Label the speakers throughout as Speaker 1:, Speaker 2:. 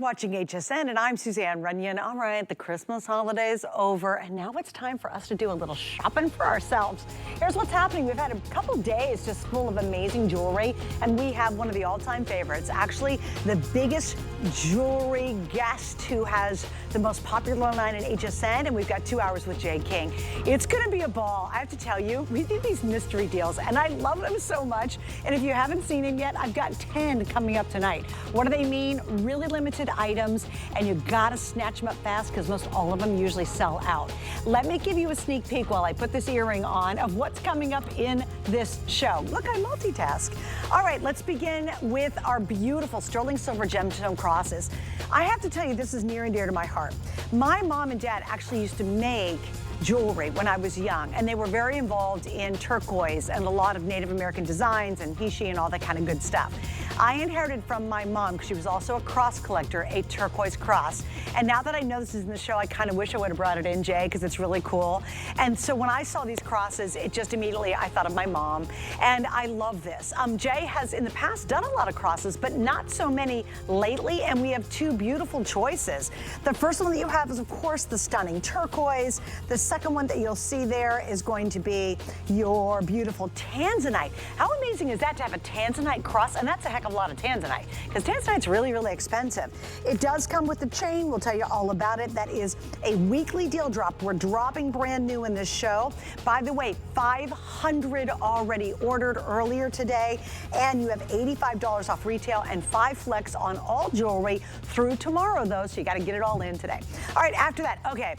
Speaker 1: watching HSN, and I'm Suzanne Runyon. All right, the Christmas holidays over, and now it's time for us to do a little shopping for ourselves. Here's what's happening. We've had a couple days just full of amazing jewelry, and we have one of the all-time favorites. Actually, the biggest jewelry guest who has the most popular line in HSN, and we've got 2 hours with Jay King. It's gonna be a ball. I have to tell you, we do these mystery deals, and I love them so much. And if you haven't seen him yet, I've got 10 coming up tonight. What do they mean? Really limited items, and you gotta snatch them up fast because most all of them usually sell out. Let me give you a sneak peek while I put this earring on of what's coming up in this show. Look, I multitask. All right, let's begin with our beautiful sterling silver gemstone crosses. I have to tell you, this is near and dear to my heart. My mom and dad actually used to make jewelry when I was young, and they were very involved in turquoise and a lot of Native American designs and he/she and all that kind of good stuff. I inherited from my mom, because she was also a cross collector, a turquoise cross. And now that I know this is in the show, I kind of wish I would have brought it in, Jay, because it's really cool. And so when I saw these crosses, it just immediately, I thought of my mom. And I love this. Jay has in the past done a lot of crosses, but not so many lately. And we have two beautiful choices. The first one that you have is, of course, the stunning turquoise. The second one that you'll see there is going to be your beautiful tanzanite. How amazing is that to have a tanzanite cross? And that's a heck of a lot of tanzanite, because tanzanite's really, really expensive. It does come with the chain. We'll tell you all about it. That is a weekly deal drop. We're dropping brand new in this show. By the way, 500 already ordered earlier today, and you have $85 off retail and 5 flex on all jewelry through tomorrow, though, so you got to get it all in today. All right, after that, okay.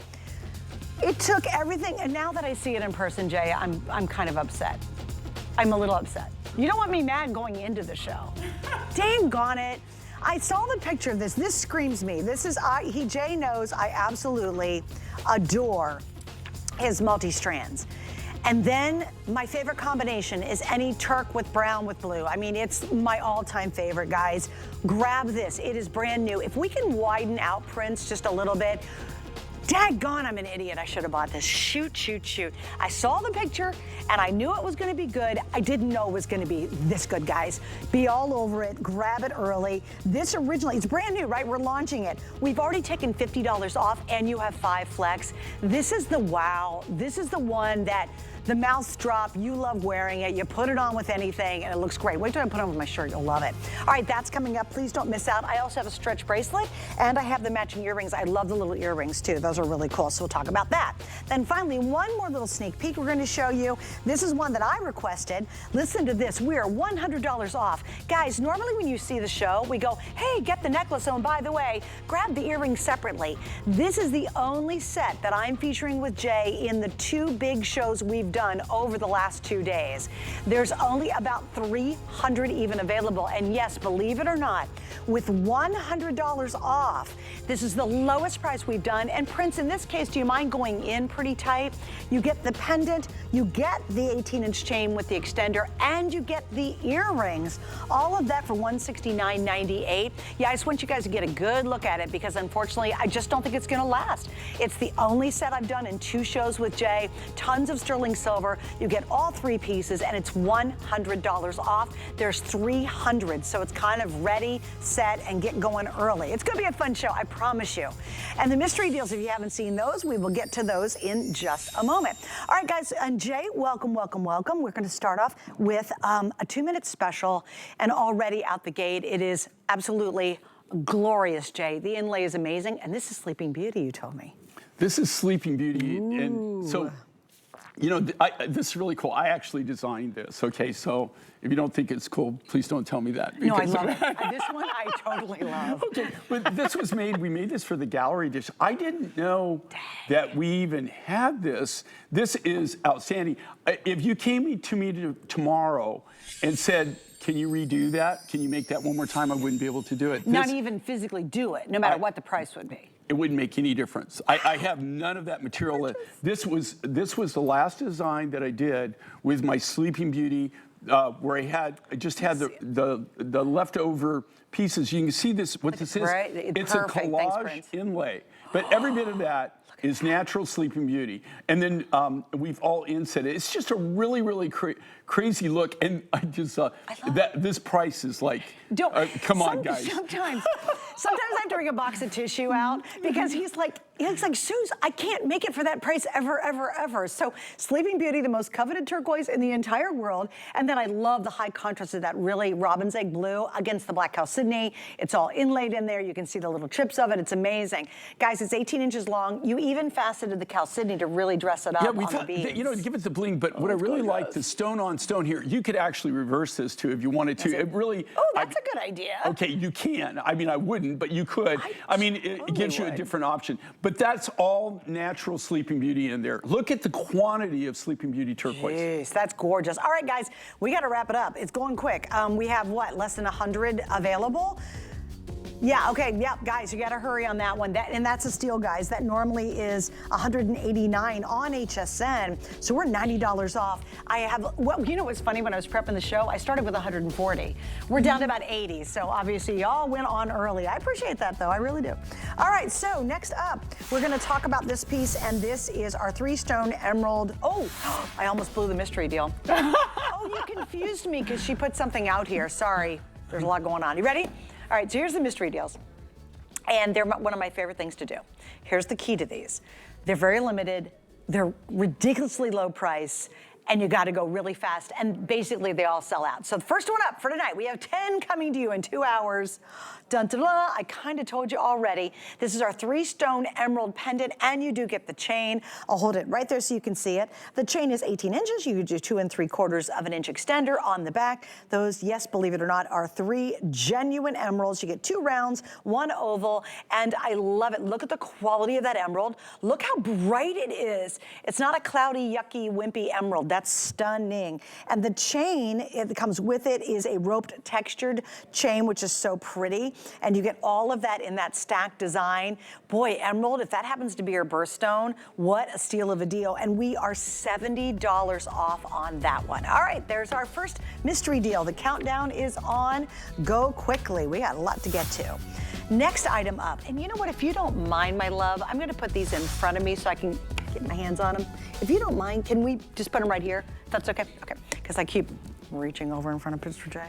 Speaker 1: It took everything, and now that I see it in person, Jay, I'm kind of upset. I'm a little upset. You don't want me mad going into the show. Dang on it. I saw the picture of this. This screams me. This is, Jay knows I absolutely adore his multi-strands. And then my favorite combination is any turk with brown with blue. I mean, it's my all-time favorite, guys. Grab this. It is brand new. If we can widen out prints just a little bit, daggone, I'm an idiot. I should have bought this. Shoot, shoot, shoot. I saw the picture and I knew it was going to be good. I didn't know it was going to be this good, guys. Be all over it. Grab it early. This originally, it's brand new, right? We're launching it. We've already taken $50 off and you have 5 flex. This is the wow. This is the one that the mouths drop, you love wearing it, you put it on with anything, and it looks great. Wait till I put it on with my shirt, you'll love it. All right, that's coming up. Please don't miss out. I also have a stretch bracelet, and I have the matching earrings. I love the little earrings, too. Those are really cool, so we'll talk about that. Then finally, one more little sneak peek we're going to show you. This is one that I requested. Listen to this. We are $100 off. Guys, normally when you see the show, we go, hey, get the necklace. Oh, and by the way, grab the earrings separately. This is the only set that I'm featuring with Jay in the 2 big shows we've done over the last 2 days. There's only about 300 even available, and yes, believe it or not, with $100 off, this is the lowest price we've done. And Prince, in this case, do you mind going in pretty tight? You get the pendant, you get the 18-inch chain with the extender, and you get the earrings. All of that for $169.98. Yeah, I just want you guys to get a good look at it, because unfortunately, I just don't think it's gonna last. It's the only set I've done in 2 shows with Jay. Tons of sterling silver. You get all 3 pieces, and it's $100 off. There's 300, so it's kind of ready, set, and get going early. It's gonna be a fun show, I promise you. And the mystery deals, if you haven't seen those, we will get to those in just a moment. All right, guys, and Jay, welcome, welcome, welcome. We're gonna start off with a 2-minute special, and already out the gate, it is absolutely glorious, Jay. The inlay is amazing, and this is Sleeping Beauty, you told me.
Speaker 2: This is Sleeping Beauty,
Speaker 1: Ooh.
Speaker 2: and so, you know, this is really cool. I actually designed this, okay? So if you don't think it's cool, please don't tell me that.
Speaker 1: No, I love it. This one I totally love.
Speaker 2: Okay, but this was we made this for the gallery edition. I didn't know that we even had this. This is outstanding. If you came to me tomorrow and said, can you redo that? Can you make that one more time? I wouldn't be able to do it.
Speaker 1: Not even physically do it, no matter what the price would be.
Speaker 2: It wouldn't make any difference. I have none of that material. This was the last design that I did with my Sleeping Beauty, where I just had the leftover pieces. You can see this. What this is?
Speaker 1: Right.
Speaker 2: It's a collage inlay. But every bit of that is Natural Sleeping Beauty. And then we've all inset it. It's just a really, really crazy look. And I just, this price is like, come on, guys.
Speaker 1: Sometimes I have to bring a box of tissue out because he's like, Suze, I can't make it for that price ever, ever, ever. So Sleeping Beauty, the most coveted turquoise in the entire world. And then I love the high contrast of that really robin's egg blue against the black chalcedony. It's all inlaid in there. You can see the little chips of it. It's amazing. Guys, it's 18 inches long. You even faceted the chalcedony to really dress it up on the beads.
Speaker 2: You know, to give it the bling, but what I really like, the stone on stone here, you could actually reverse this too if you wanted to. It really.
Speaker 1: Oh, that's a good idea.
Speaker 2: Okay, you can. I mean, I wouldn't, but you could. I mean, it gives you a different option. But that's all Natural Sleeping Beauty in there. Look at the quantity of Sleeping Beauty turquoise.
Speaker 1: Jeez, that's gorgeous. All right, guys, we got to wrap it up. It's going quick. We have, what, less than 100 available? Yeah, okay, yeah, guys, you gotta hurry on that one. And that's a steal, guys. That normally is $189 on HSN, so we're $90 off. I have, well, you know what's funny, when I was prepping the show, I started with 140. We're down to about 80, so obviously y'all went on early. I appreciate that, though, I really do. All right, so next up, we're gonna talk about this piece, and this is our 3-stone emerald. Oh, I almost blew the mystery deal. Oh, you confused me, because she put something out here, sorry. There's a lot going on. You ready? All right, so here's the mystery deals. And they're one of my favorite things to do. Here's the key to these. They're very limited, they're ridiculously low price, and you gotta go really fast, and basically they all sell out. So the first one up for tonight, we have 10 coming to you in 2 hours. Dun, dun, dun, I kinda told you already. This is our 3-stone emerald pendant, and you do get the chain. I'll hold it right there so you can see it. The chain is 18 inches. You do 2 3/4 of an inch extender on the back. Those, yes, believe it or not, are 3 genuine emeralds. You get 2 rounds, 1 oval, and I love it. Look at the quality of that emerald. Look how bright it is. It's not a cloudy, yucky, wimpy emerald. That's stunning. And the chain that comes with it is a roped textured chain, which is so pretty. And you get all of that in that stacked design. Boy, emerald, if that happens to be your birthstone, what a steal of a deal. And we are $70 off on that one. All right, there's our first mystery deal. The countdown is on. Go quickly. We got a lot to get to. Next item up, and you know what, if you don't mind, my love, I'm gonna put these in front of me so I can get my hands on them. If you don't mind, can we just put them right here? If that's okay? Okay, because I keep reaching over in front of Mr. J.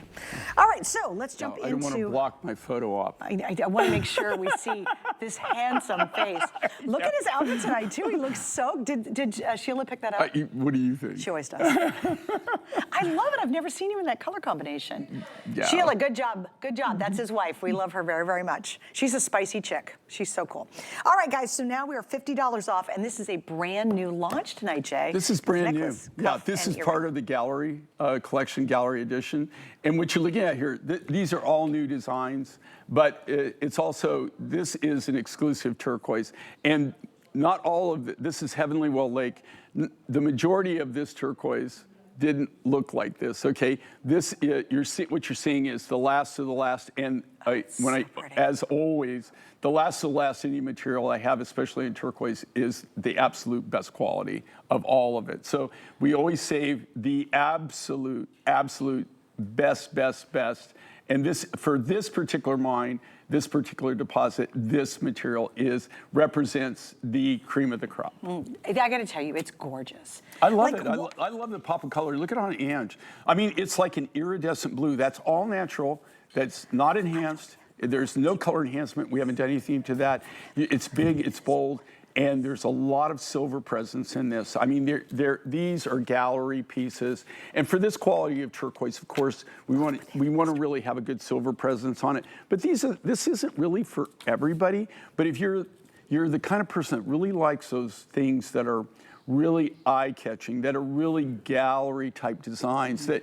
Speaker 1: All right, so let's jump into...
Speaker 2: I don't want to block my photo op.
Speaker 1: I want to make sure we see this handsome face. Look at his outfit tonight, too. He looks so... Did Sheila pick that up?
Speaker 2: What do you think?
Speaker 1: She always does. I love it. I've never seen him in that color combination.
Speaker 2: Yeah.
Speaker 1: Sheila, good job. Good job. That's his wife. We love her very, very much. She's a spicy chick. She's so cool. All right, guys, so now we are $50 off, and this is a brand new launch tonight, Jay.
Speaker 2: This is brand new. Yeah, this is part of the gallery collection, gallery edition. And what you're looking at here, these are all new designs, but it's also, this is an exclusive turquoise. And not all of this is Heavenly Well Lake. The majority of this turquoise didn't look like this, okay? This, what you're seeing is the last of the last, and as always, the last of the last any material I have, especially in turquoise, is the absolute best quality of all of it. So we always save the absolute best. And this, for this particular mine, this particular deposit, this material represents the cream of the crop.
Speaker 1: I gotta tell you, it's gorgeous.
Speaker 2: I love it. I love the pop of color. Look at it on Ange. I mean, it's like an iridescent blue. That's all natural. That's not enhanced. There's no color enhancement. We haven't done anything to that. It's big, it's bold, and there's a lot of silver presence in this. I mean, these are gallery pieces. And for this quality of turquoise, of course, we want to really have a good silver presence on it. But this isn't really for everybody. But if you're the kind of person that really likes those things that are really eye-catching, that are really gallery-type designs, the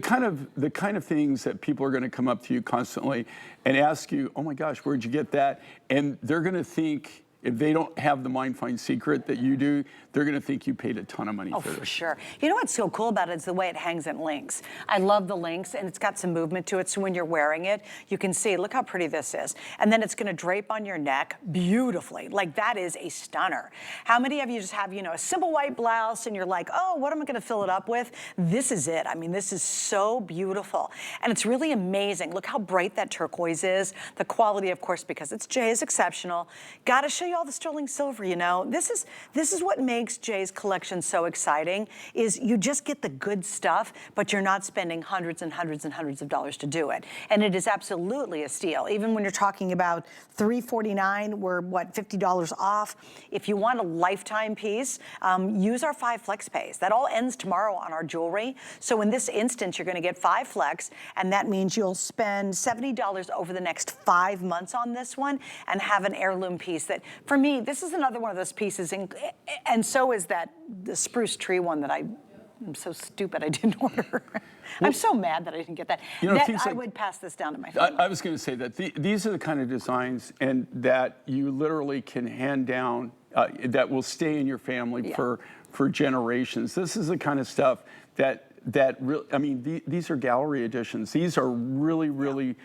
Speaker 2: kind of things that people are going to come up to you constantly and ask you, "Oh my gosh, where'd you get that?" And they're going to think, if they don't have the Mind Find secret that you do, they're going to think you paid a ton of money for this.
Speaker 1: Oh, for sure. You know what's so cool about it is the way it hangs in links. I love the links, and it's got some movement to it, so when you're wearing it, you can see, look how pretty this is. And then it's going to drape on your neck beautifully. Like, that is a stunner. How many of you just have, a simple white blouse, and you're like, oh, what am I going to fill it up with? This is it. I mean, this is so beautiful. And it's really amazing. Look how bright that turquoise is. The quality, of course, because it's Jay, is exceptional. Got to show you all the sterling silver, you know. This is what makes Jay's collection so exciting, is you just get the good stuff, but you're not spending hundreds and hundreds and hundreds of dollars to do it. And it is absolutely a steal. Even when you're talking about $349, we're what, $50 off. If you want a lifetime piece, use our 5 flex pays. That all ends tomorrow on our jewelry. So in this instance, you're gonna get 5 flex, and that means you'll spend $70 over the next 5 months on this one and have an heirloom piece that, for me, this is another one of those pieces, and so is the spruce tree one that I'm so stupid I didn't order. I'm so mad that I didn't get that.
Speaker 2: You know,
Speaker 1: I would pass this down to my family.
Speaker 2: I was going to say that these are the kind of designs and that you literally can hand down, that will stay in your family for generations. This is the kind of stuff that really, I mean, these are gallery editions. These are really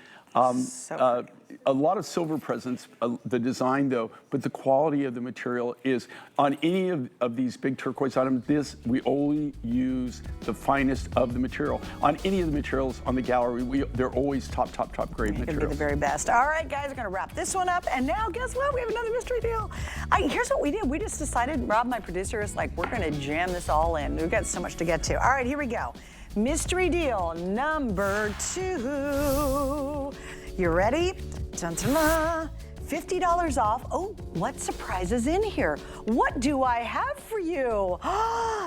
Speaker 2: a lot of silver presence, the design though, but the quality of the material is, on any of these big turquoise items, we only use the finest of the material. On any of the materials on the gallery, they're always top grade materials.
Speaker 1: Gonna be the very best. All right, guys, we're gonna wrap this one up, and now guess what? We have another mystery deal. Here's what we did. We just decided, Rob, my producer, is like, we're gonna jam this all in. We've got so much to get to. All right, here we go. Mystery deal number 2. You ready? Dun, dun, dun. $50 off. Oh, what surprise is in here? What do I have for you?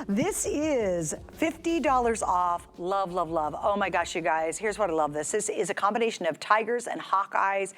Speaker 1: This is $50 off. Love, love, love. Oh my gosh, you guys, here's what I love this. This is a combination of tigers and hawkeyes,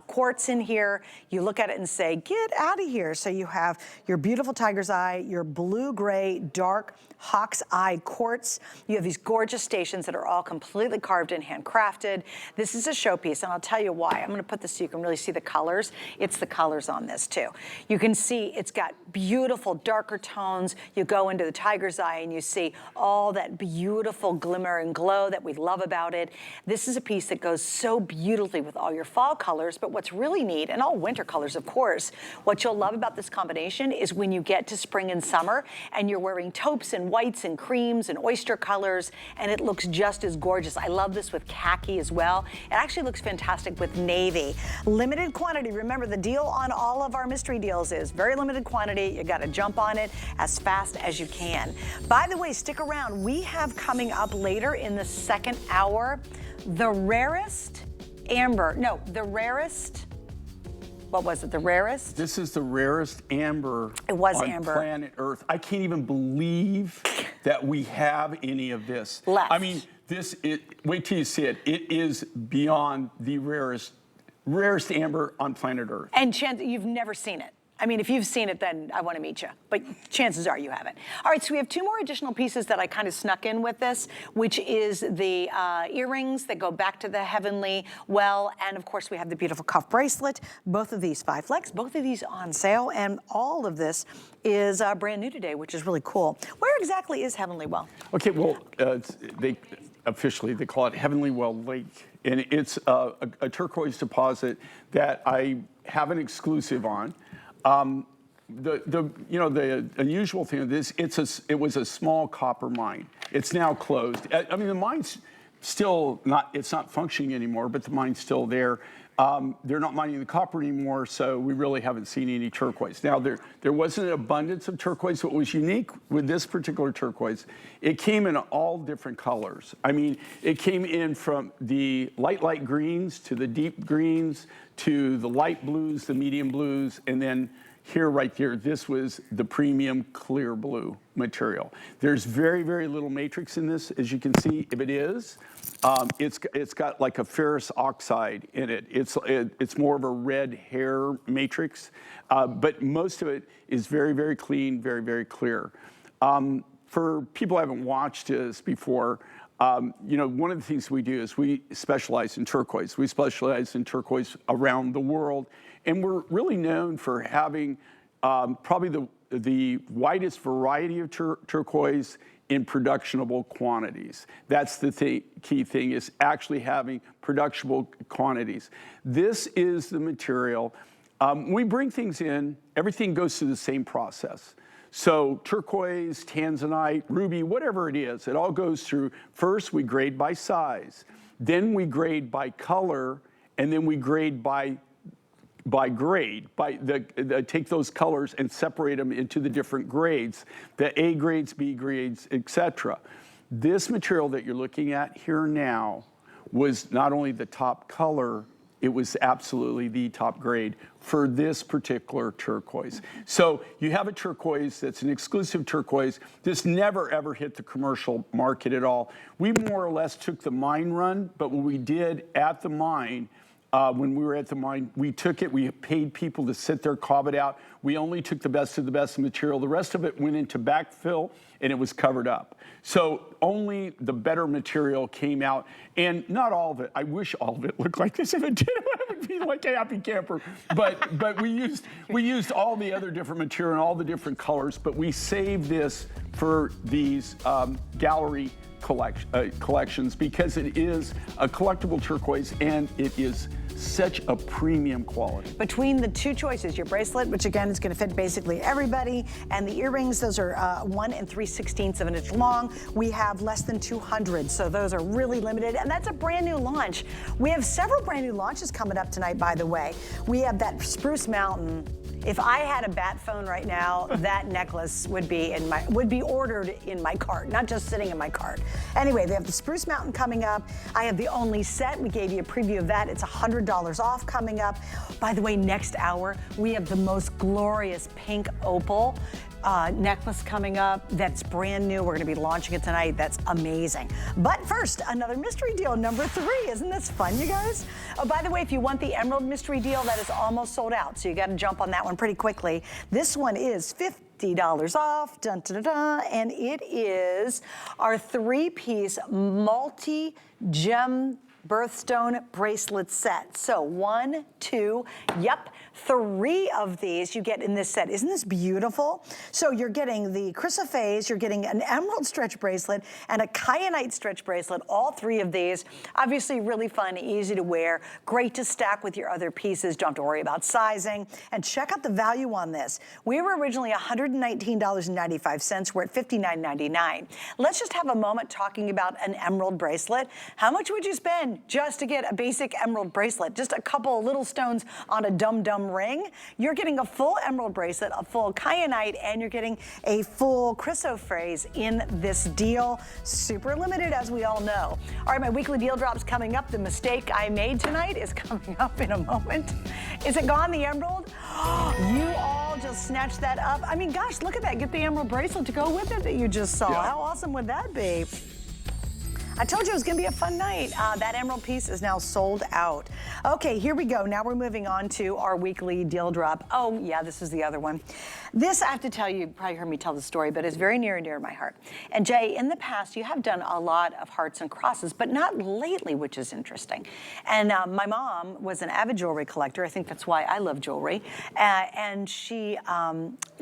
Speaker 1: quartz in here. You look at it and say, get out of here. So you have your beautiful tiger's eye, your blue-gray, dark hawk's eye quartz. You have these gorgeous stations that are all completely carved and handcrafted. This is a showpiece, and I'll tell you why. I'm gonna put this so you can really see the colors. It's the colors on this too. You can see it's got beautiful darker tones. You go into the tiger's eye and you see all that beautiful glimmer and glow that we love about it. This is a piece that goes so beautifully with all your fall colors, but what's really neat, and all winter colors of course, what you'll love about this combination is when you get to spring and summer and you're wearing taupes and whites and creams and oyster colors, and it looks just as gorgeous. I love this with khaki as well. It actually looks fantastic with navy. Limited quantity. Remember, the deal on all of our mystery deals is very limited quantity. You got to jump on it as fast as you can. By the way, stick around. We have coming up later in the second hour, the rarest amber. No, the rarest. What was it? The rarest?
Speaker 2: This is the rarest amber
Speaker 1: on
Speaker 2: amber. Planet Earth. I can't even believe that we have any of this.
Speaker 1: Left.
Speaker 2: I mean, wait till you see it. It is beyond the rarest amber on planet Earth.
Speaker 1: And chance, you've never seen it. I mean, if you've seen it, then I want to meet you. But chances are you haven't. All right, so we have 2 more additional pieces that I kind of snuck in with this, which is the earrings that go back to the heavenly well. And of course, we have the beautiful cuff bracelet. Both of these 5 flex, both of these on sale. And all of this is brand new today, which is really cool. Where exactly is Heavenly Well?
Speaker 2: Okay, well, officially they call it Heavenly Well Lake. And it's a turquoise deposit that I have an exclusive on. The unusual thing of this, it was a small copper mine. It's now closed. I mean, the mine's still it's not functioning anymore, but the mine's still there. They're not mining the copper anymore, so we really haven't seen any turquoise. Now, there wasn't an abundance of turquoise. What was unique with this particular turquoise, it came in all different colors. I mean, it came in from the light greens to the deep greens to the light blues, the medium blues, and then right here, this was the premium clear blue material. There's very, very little matrix in this, as you can see. If it is, it's got like a ferrous oxide in it. It's more of a red hair matrix, but most of it is very, very clean, very, very clear. For people who haven't watched this before, one of the things we do is we specialize in turquoise. We specialize in turquoise around the world, and we're really known for having probably the widest variety of turquoise in productionable quantities. That's the key thing, is actually having productionable quantities. This is the material. We bring things in, everything goes through the same process. So turquoise, tanzanite, ruby, whatever it is, it all goes through. First, we grade by size. Then we grade by color, and then we grade by by grade, take those colors and separate them into the different grades, the A grades, B grades, etc. This material that you're looking at here now was not only the top color, it was absolutely the top grade for this particular turquoise. So you have a turquoise that's an exclusive turquoise. This never ever hit the commercial market at all. We more or less took the mine run, but what we did at the mine, when we were at the mine, we took it, we paid people to sit there, cob it out. We only took the best of the best material. The rest of it went into backfill and it was covered up. So only the better material came out, and not all of it. I wish all of it looked like this. If it did, I would be like a happy camper. But we used all the other different material and all the different colors, but we saved this for these gallery collections because it is a collectible turquoise and it is such a premium quality.
Speaker 1: Between the two choices, your bracelet, which again is going to fit basically everybody, and the earrings, those are 1 3/16 of an inch long. We have less than 200, so those are really limited, and that's a brand new launch. We have several brand new launches coming up tonight, by the way. We have that Spruce Mountain. If I had a bat phone right now, that necklace would be ordered in my cart, not just sitting in my cart. Anyway, they have the Spruce Mountain coming up. I have the Only Set. We gave you a preview of that. It's $100 off coming up. By the way, next hour, we have the most glorious pink opal necklace coming up that's brand new. We're going to be launching it tonight. That's amazing. But first, another mystery deal, number 3. Isn't this fun, you guys? Oh, by the way, if you want the Emerald mystery deal, that is almost sold out, so you got to jump on that one pretty quickly. This one is $50 off, dun, dun, dun, dun, and it is our 3-piece multi-gem birthstone bracelet set. So 1, 2, yep, 3 of these you get in this set. Isn't this beautiful? So you're getting the chrysoprase, you're getting an emerald stretch bracelet, and a kyanite stretch bracelet, all 3 of these. Obviously really fun, easy to wear, great to stack with your other pieces, don't have to worry about sizing. And check out the value on this. We were originally $119.95, we're at $59.99. Let's just have a moment talking about an emerald bracelet. How much would you spend just to get a basic emerald bracelet? Just a couple of little stones on a dum-dum ring. You're getting a full emerald bracelet, a full kyanite, and you're getting a full chrysoprase in this deal. Super limited, as we all know. All right, my weekly deal drop's coming up. The mistake I made tonight is coming up in a moment. Is it gone, the emerald? You all just snatched that up. I mean, gosh, look at that. Get the emerald bracelet to go with it that you just saw.
Speaker 2: Yeah.
Speaker 1: How awesome would that be? I told you it was going to be a fun night. That emerald piece is now sold out. Okay, here we go. Now we're moving on to our weekly deal drop. Oh, yeah, this is the other one. This, I have to tell you, you probably heard me tell the story, but it's very near and dear to my heart. And Jay, in the past, you have done a lot of hearts and crosses, but not lately, which is interesting. And my mom was an avid jewelry collector. I think that's why I love jewelry. And she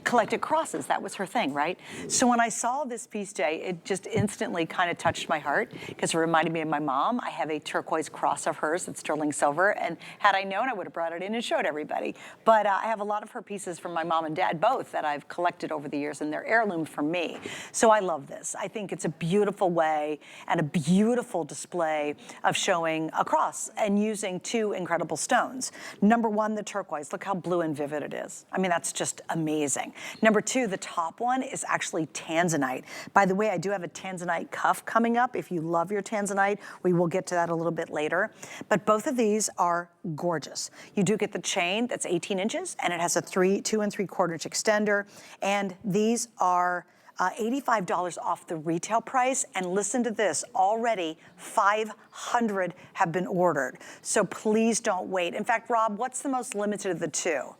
Speaker 1: collected crosses. That was her thing, right? So when I saw this piece, Jay, it just instantly kind of touched my heart, because it reminded me of my mom. I have a turquoise cross of hers that's sterling silver, and had I known, I would have brought it in and showed everybody. But I have a lot of her pieces from my mom and dad, both, that I've collected over the years, and they're heirloom for me. So I love this. I think it's a beautiful way and a beautiful display of showing a cross and using 2 incredible stones. Number 1, the turquoise. Look how blue and vivid it is. I mean, that's just amazing. Number 2, the top one is actually tanzanite. By the way, I do have a tanzanite cuff coming up. If you love your tanzanite, we will get to that a little bit later. But both of these are gorgeous. You do get the chain that's 18 inches, and it has a 2 3/4 inch extender. And these are $85 off the retail price. And listen to this, already 500 have been ordered. So please don't wait. In fact, Rob, what's the most limited of the 2?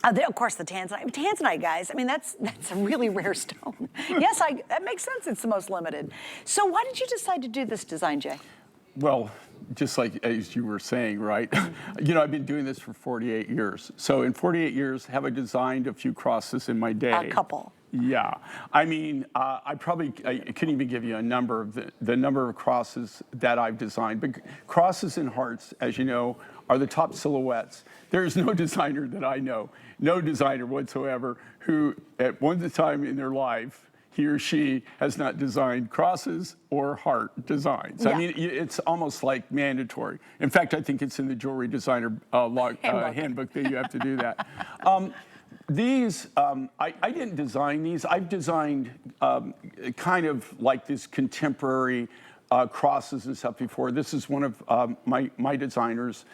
Speaker 1: Of course, the tanzanite. Tanzanite, guys, I mean, that's a really rare stone. Yes, that makes sense. It's the most limited. So why did you decide to do this design, Jay?
Speaker 2: Well, just like as you were saying, right? You know, I've been doing this for 48 years. So in 48 years, have I designed a few crosses in my day?
Speaker 1: A couple.
Speaker 2: Yeah. I mean, I couldn't even give you a number of the number of crosses that I've designed. But crosses and hearts, as you know, are the top silhouettes. There's no designer that I know, no designer whatsoever, who at one time in their life he or she has not designed crosses or heart designs. I mean, it's almost like mandatory. In fact, I think it's in the jewelry designer handbook that you have to do that. These, I didn't design these. I've designed kind of like this contemporary crosses and stuff before. This is one of my designers,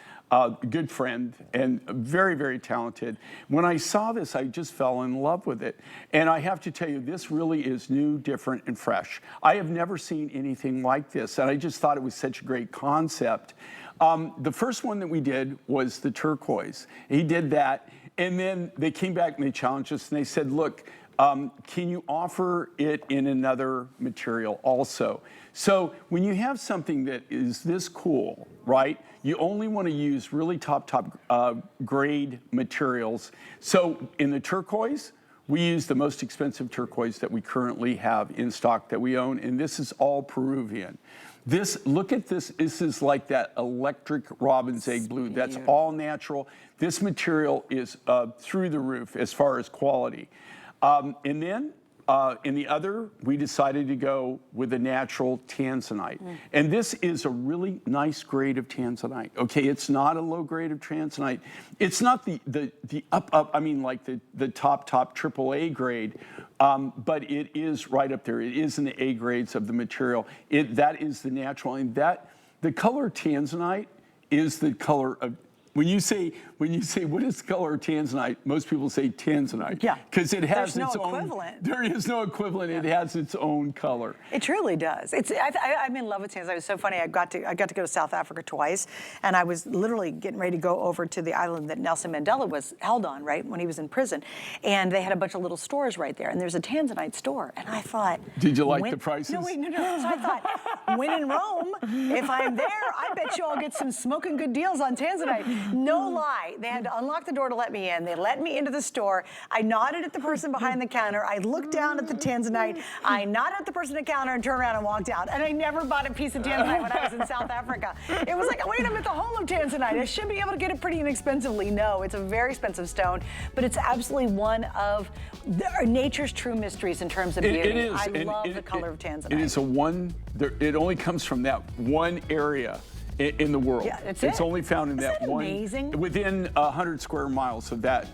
Speaker 2: good friend, and very, very talented. When I saw this, I just fell in love with it. And I have to tell you, this really is new, different, and fresh. I have never seen anything like this, and I just thought it was such a great concept. The first one that we did was the turquoise. He did that, and then they came back and they challenged us, and they said, look, can you offer it in another material also? So when you have something that is this cool, right, you only want to use really top grade materials. So in the turquoise, we use the most expensive turquoise that we currently have in stock that we own, and this is all Peruvian. This, look at this, this is like that electric robin's egg blue. That's all natural. This material is through the roof as far as quality. And then in the other, we decided to go with a natural tanzanite. And this is a really nice grade of tanzanite. Okay, it's not a low grade of tanzanite. It's not the I mean like the top AAA grade, but it is right up there. It is in the A grades of the material. That is the natural, and the color tanzanite is the color of. When you say what is the color of tanzanite, most people say tanzanite. Yeah. Because it has its own equivalent. There is no equivalent. Yeah. It has its own color.
Speaker 1: It truly does. I'm in love with tanzanite. It was so funny. I got to go to South Africa twice, and I was literally getting ready to go over to the island that Nelson Mandela was held on, right, when he was in prison. And they had a bunch of little stores right there, and there's a tanzanite store. And I thought,
Speaker 2: did you like the prices?
Speaker 1: No, wait, no. So I thought, when in Rome, if I'm there, I bet you I'll get some smoking good deals on tanzanite. No lie. They had to unlock the door to let me in. They let me into the store. I nodded at the person behind the counter. I looked down at the tanzanite. I nodded at the person at the counter and turned around and walked out. And I never bought a piece of tanzanite when I was in South Africa. It was like, wait, I'm at the home of tanzanite. I should be able to get it pretty inexpensively. No, it's a very expensive stone, but it's absolutely one of nature's true mysteries in terms of beauty.
Speaker 2: It is.
Speaker 1: I love the color of tanzanite.
Speaker 2: It is it only comes from that one area in the world. Yeah, it's only found in that one.
Speaker 1: Amazing?
Speaker 2: Within 100 square miles of that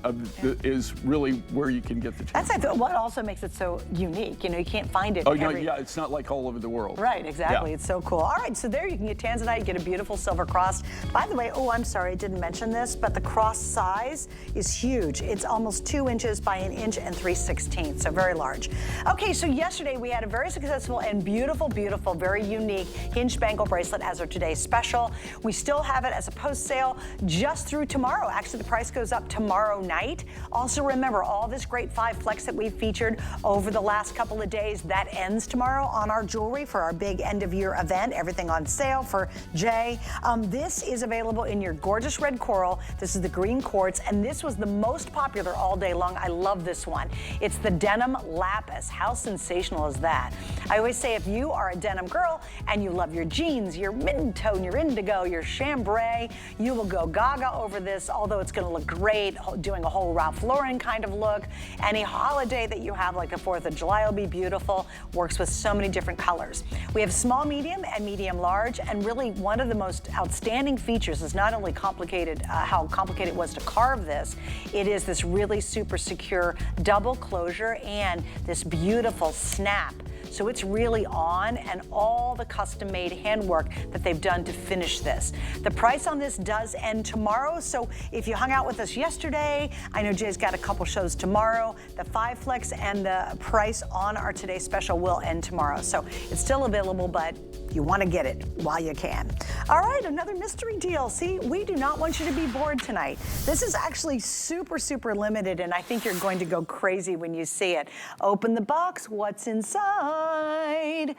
Speaker 2: is really where you can get the tanzanite.
Speaker 1: That's what also makes it so unique. You know, you can't find it.
Speaker 2: Oh no, yeah, it's not like all over the world.
Speaker 1: Right, exactly. Yeah. It's so cool. All right, so there you can get tanzanite, get a beautiful silver cross. By the way, I'm sorry, I didn't mention this, but the cross size is huge. It's almost 2 inches by 1 inch and 3/16, so very large. Okay, so yesterday we had a very successful and beautiful, very unique hinge bangle bracelet as our today's special. We still have it as a post sale just through tomorrow. Actually, the price goes up tomorrow night. Also, remember, all this great 5 flex that we've featured over the last couple of days, that ends tomorrow on our jewelry for our big end of year event. Everything on sale for Jay. This is available in your gorgeous red coral. This is the green quartz, and this was the most popular all day long. I love this one. It's the denim lapis. How sensational is that? I always say if you are a denim girl and you love your jeans, your mid-tone, your indigo, your chambray, you will go gaga over this, although it's going to look great doing a whole Ralph Lauren kind of look. Any holiday that you have, like the 4th of July, will be beautiful. Works with so many different colors. We have small, medium, and medium large, and really one of the most outstanding features is not only complicated, how complicated it was to carve this, it is this really super secure double closure and this beautiful snap. So it's really on, and all the custom-made handwork that they've done to finish this. The price on this does end tomorrow, so if you hung out with us yesterday, I know Jay's got a couple shows tomorrow, the 5 flex and the price on our Today Special will end tomorrow. So it's still available, but you want to get it while you can. All right, another mystery deal. See, we do not want you to be bored tonight. This is actually super, super limited, and I think you're going to go crazy when you see it. Open the box, what's inside?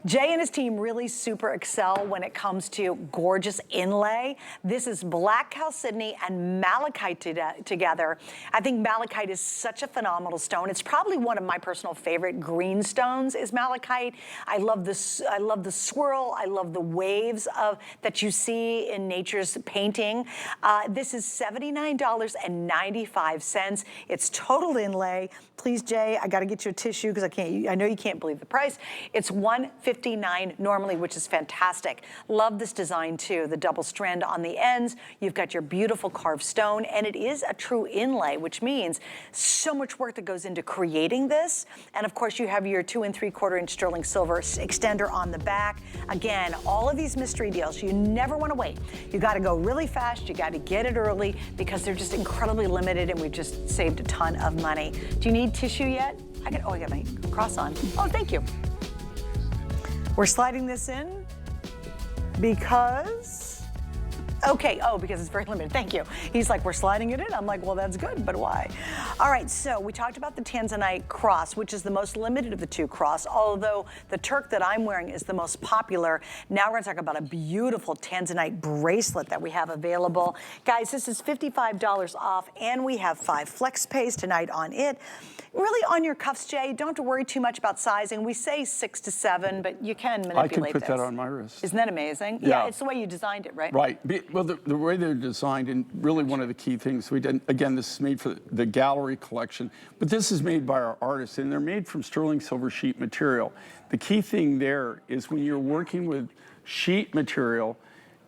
Speaker 1: Jay and his team really super excel when it comes to gorgeous inlay. This is black chalcedony and malachite together. I think malachite is such a phenomenal stone. It's probably one of my personal favorite green stones is malachite. I love this. I love the swirl. I love the waves that you see in nature's painting. This is $79.95. It's total inlay. Please, Jay, I got to get you a tissue because I know you can't believe the price. It's $159 normally, which is fantastic. Love this design too. The double strand on the ends. You've got your beautiful carved stone, and it is a true inlay, which means so much work that goes into creating this. And of course, you have your 2 3/4 inch sterling silver extender on the back. Again, all of these mystery deals, you never want to wait. You got to go really fast. You got to get it early because they're just incredibly limited, and we've just saved a ton of money. Do you need tissue yet? I got my cross on. Oh, thank you. We're sliding this in because, because it's very limited. Thank you. He's like, we're sliding it in. I'm like, well, that's good, but why? All right, so we talked about the Tanzanite cross, which is the most limited of the two cross, although the Turk that I'm wearing is the most popular. Now we're gonna talk about a beautiful Tanzanite bracelet that we have available. Guys, this is $55 off, and we have 5 flex pays tonight on it. Really on your cuffs, Jay, don't have to worry too much about sizing. We say 6 to 7, but you can manipulate this.
Speaker 2: I can put that on my wrist.
Speaker 1: Isn't that amazing? Yeah, it's the way you designed it, right?
Speaker 2: Right. Well, the way they're designed, and really one of the key things we did, again, this is made for the gallery collection, but this is made by our artists, and they're made from sterling silver sheet material. The key thing there is when you're working with sheet material,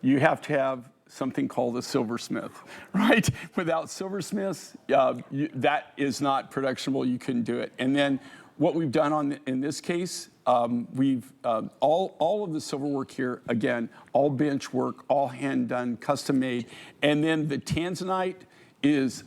Speaker 2: you have to have something called a silversmith, right? Without silversmiths, that is not productionable. You couldn't do it. And then what we've done in this case, we've all of the silver work here, again, all bench work, all hand done, custom made. And then the Tanzanite is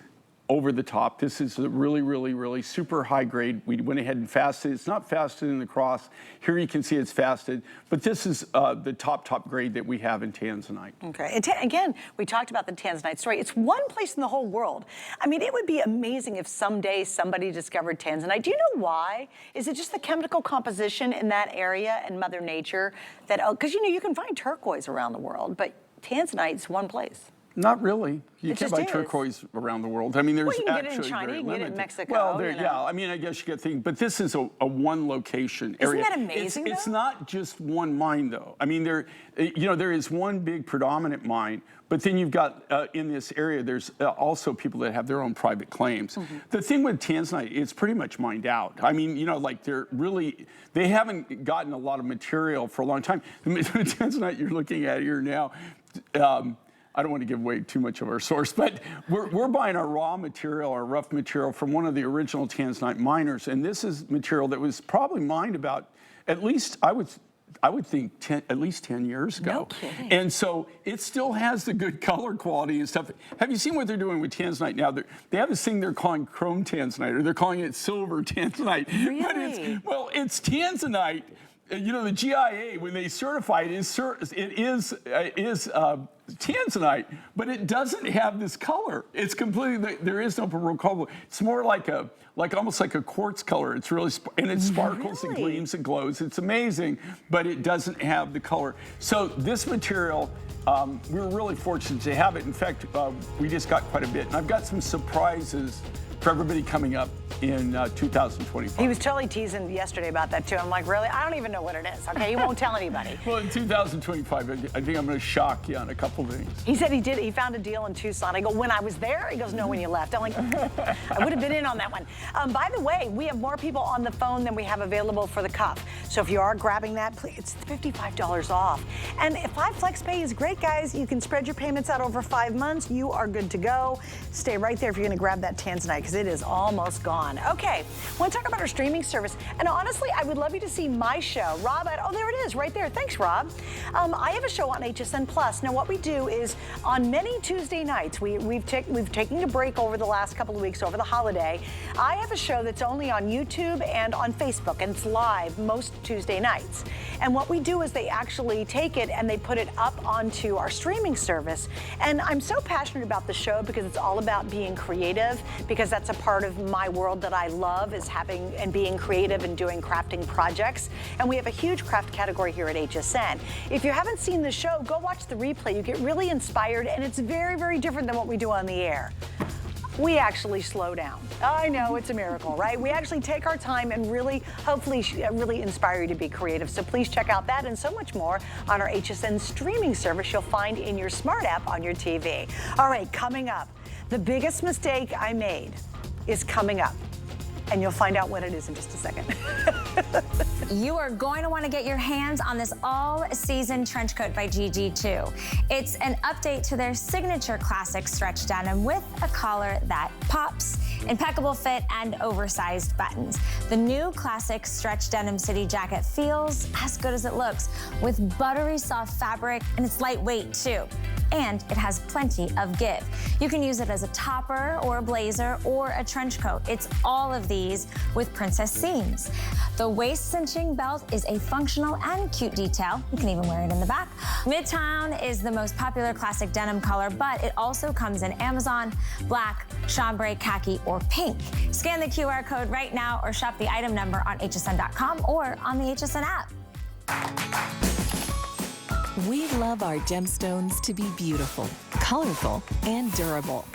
Speaker 2: over the top. This is a really, really, really super high grade. We went ahead and fasted. It's not fasted in the cross. Here you can see it's fasted, but this is the top grade that we have in Tanzanite.
Speaker 1: Okay, and again, we talked about the Tanzanite story. It's one place in the whole world. I mean, it would be amazing if someday somebody discovered Tanzanite. Do you know why? Is it just the chemical composition in that area and Mother Nature that, because you can find turquoise around the world, but Tanzanite's one place.
Speaker 2: Not really. You can't buy turquoise around the world. I mean, there's
Speaker 1: you can
Speaker 2: actually
Speaker 1: get it in China, you can get it in Mexico.
Speaker 2: Well, yeah. I mean, I guess you get things, but this is a one location area.
Speaker 1: Isn't that amazing?
Speaker 2: It's not just one mine, though. I mean, there is one big predominant mine, but then you've got in this area, there's also people that have their own private claims. Mm-hmm. The thing with Tanzanite, it's pretty much mined out. I mean, they haven't gotten a lot of material for a long time. The Tanzanite you're looking at here now. I don't want to give away too much of our source, but we're buying our raw material, our rough material from one of the original Tanzanite miners, and this is material that was probably mined about, at least I would think at least 10 years ago.
Speaker 1: No kidding.
Speaker 2: And so it still has the good color quality and stuff. Have you seen what they're doing with Tanzanite now? They have this thing they're calling chrome Tanzanite, or they're calling it silver Tanzanite.
Speaker 1: Really?
Speaker 2: But it's Tanzanite. The GIA, when they certify it, is Tanzanite, but it doesn't have this color. It's completely, there is no purple color. It's more like almost like a quartz color. It's really, and it sparkles and gleams and glows. It's amazing, but it doesn't have the color. So this material, we're really fortunate to have it. In fact, we just got quite a bit. And I've got some surprises for everybody coming up in 2025.
Speaker 1: He was totally teasing yesterday about that too. I'm like, really? I don't even know what it is, okay? He won't tell anybody.
Speaker 2: Well, in 2025, I think I'm gonna shock you on a couple things.
Speaker 1: He said he found a deal in Tucson. I go, when I was there? He goes, no, when you left. I'm like, I would have been in on that one. By the way, we have more people on the phone than we have available for the cuff. So if you are grabbing that, please, it's $55 off. And 5 flex pay is great, guys. You can spread your payments out over 5 months. You are good to go. Stay right there if you're gonna grab that Tanzanite, because it is almost gone. Okay, I want to talk about our streaming service. And honestly, I would love you to see my show. Rob, there it is, right there. Thanks, Rob. I have a show on HSN Plus. Now, what we do is on many Tuesday nights, we've taken a break over the last couple of weeks over the holiday. I have a show that's only on YouTube and on Facebook, and it's live most Tuesday nights. And what we do is they actually take it and they put it up onto our streaming service. And I'm so passionate about the show because it's all about being creative, because that's That's a part of my world that I love, is having and being creative and doing crafting projects. And we have a huge craft category here at HSN. If you haven't seen the show, go watch the replay. You get really inspired, and it's very, very different than what we do on the air. We actually slow down. I know, it's a miracle, right? We actually take our time and really, hopefully, really inspire you to be creative. So please check out that and so much more on our HSN streaming service you'll find in your smart app on your TV. All right, coming up, the biggest mistake I made is coming up. And you'll find out what it is in just a second.
Speaker 3: You are going to want to get your hands on this all-season trench coat by GG2. It's an update to their signature classic stretch denim with a collar that pops, impeccable fit, and oversized buttons. The new classic stretch denim city jacket feels as good as it looks, with buttery soft fabric, and it's lightweight too. And it has plenty of give. You can use it as a topper or a blazer or a trench coat. It's all of these with princess seams. The waist cinching belt is a functional and cute detail. You can even wear it in the back. Midtown is the most popular classic denim color, but it also comes in Amazon, black, chambray, khaki, or pink. Scan the QR code right now or shop the item number on hsn.com or on the HSN app.
Speaker 4: We love our gemstones to be beautiful, colorful, and durable.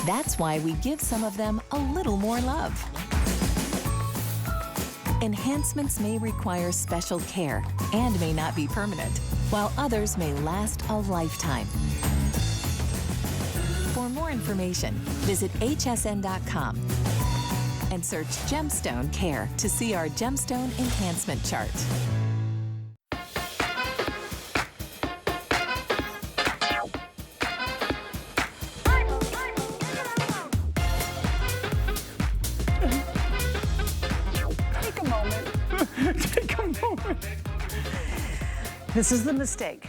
Speaker 4: That's why we give some of them a little more love. Enhancements may require special care and may not be permanent, while others may last a lifetime. For more information, visit hsn.com and search Gemstone Care to see our gemstone enhancement chart.
Speaker 1: This is the mistake,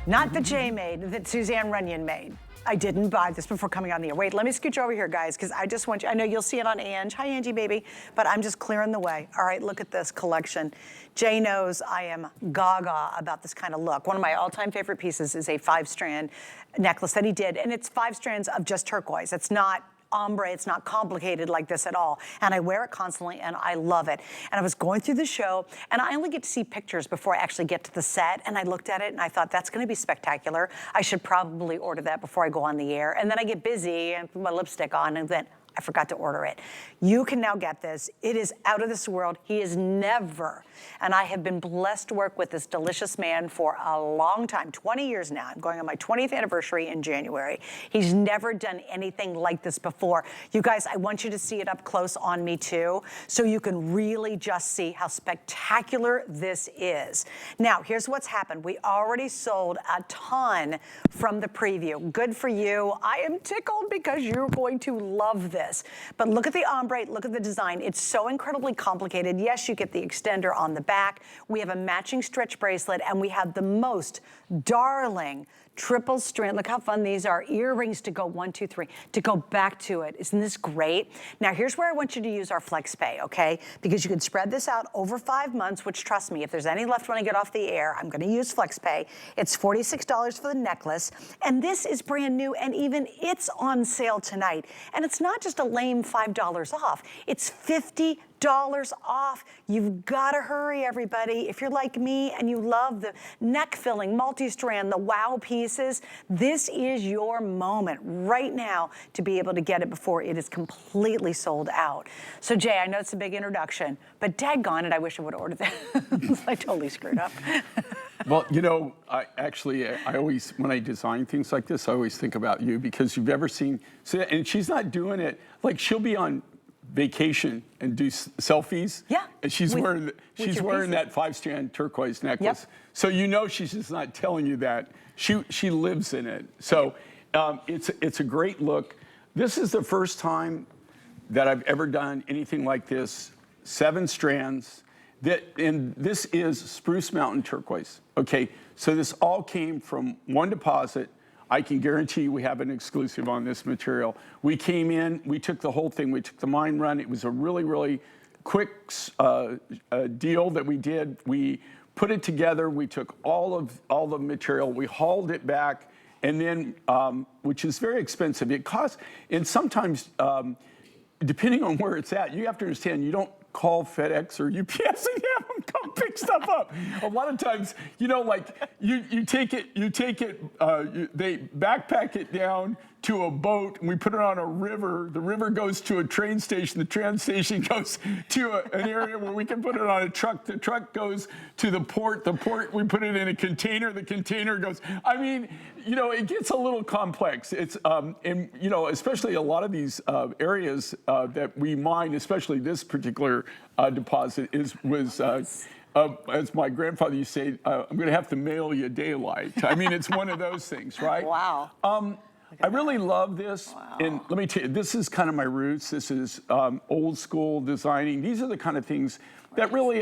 Speaker 1: not that Jay made, that Suzanne Runyon made. I didn't buy this before coming on the air. Wait, let me scooch over here, guys, because I just want you, I know you'll see it on Ange. Hi, Angie, baby. But I'm just clearing the way. All right, look at this collection. Jay knows I am gaga about this kind of look. One of my all-time favorite pieces is a 5-strand necklace that he did, and it's 5 strands of just turquoise. It's not ombre, it's not complicated like this at all. And I wear it constantly and I love it. And I was going through the show and I only get to see pictures before I actually get to the set. And I looked at it and I thought, that's gonna be spectacular. I should probably order that before I go on the air. And then I get busy and put my lipstick on and then I forgot to order it. You can now get this. It is out of this world. He is never, and I have been blessed to work with this delicious man for a long time, 20 years now. I'm going on my 20th anniversary in January. He's never done anything like this before. You guys, I want you to see it up close on me too, so you can really just see how spectacular this is. Now, here's what's happened. We already sold a ton from the preview. Good for you. I am tickled because you're going to love this. But look at the ombre, look at the design. It's so incredibly complicated. Yes, you get the extender on the back. We have a matching stretch bracelet, and we have the most darling triple strand. Look how fun these are. Earrings to go 1, 2, 3, to go back to it. Isn't this great? Now, here's where I want you to use our FlexPay, okay? Because you can spread this out over 5 months, which, trust me, if there's any left when I get off the air, I'm gonna use FlexPay. It's $46 for the necklace, and this is brand new, and even it's on sale tonight. And it's not just a lame $5 off. It's $50 off. You've got to hurry, everybody. If you're like me and you love the neck filling, multi-strand, the wow pieces, this is your moment right now to be able to get it before it is completely sold out. So Jay, I know it's a big introduction, but daggone it, I wish I would have ordered that. I totally screwed up.
Speaker 2: Well, you know, I always, when I design things like this, I always think about you because you've ever seen, and she's not doing it, like she'll be on vacation and do selfies. Yeah. And she's wearing that 5-strand turquoise necklace. Yep. So you know she's just not telling you that. She lives in it. So it's a great look. This is the first time that I've ever done anything like this. 7 strands. And this is Spruce Mountain turquoise. Okay, so this all came from one deposit. I can guarantee you we have an exclusive on this material. We came in, we took the whole thing, we took the mine run. It was a really, really quick deal that we did. We put it together, we took all the material, we hauled it back, and then, which is very expensive. It costs, and sometimes depending on where it's at, you have to understand you don't call FedEx or UPS and have them come pick stuff up. A lot of times, you know, like you take it, they backpack it down to a boat, and we put it on a river. The river goes to a train station. The train station goes to an area where we can put it on a truck. The truck goes to the port. The port, we put it in a container. The container goes, I mean, you know, it gets a little complex. It's, and, you know, especially a lot of these areas that we mine, especially this particular deposit was as my grandfather used to say, I'm going to have to mail you daylight. I mean, it's one of those things, right?
Speaker 1: Wow.
Speaker 2: I really love this, and let me tell you, this is kind of my roots. This is old school designing. These are the kind of things that really,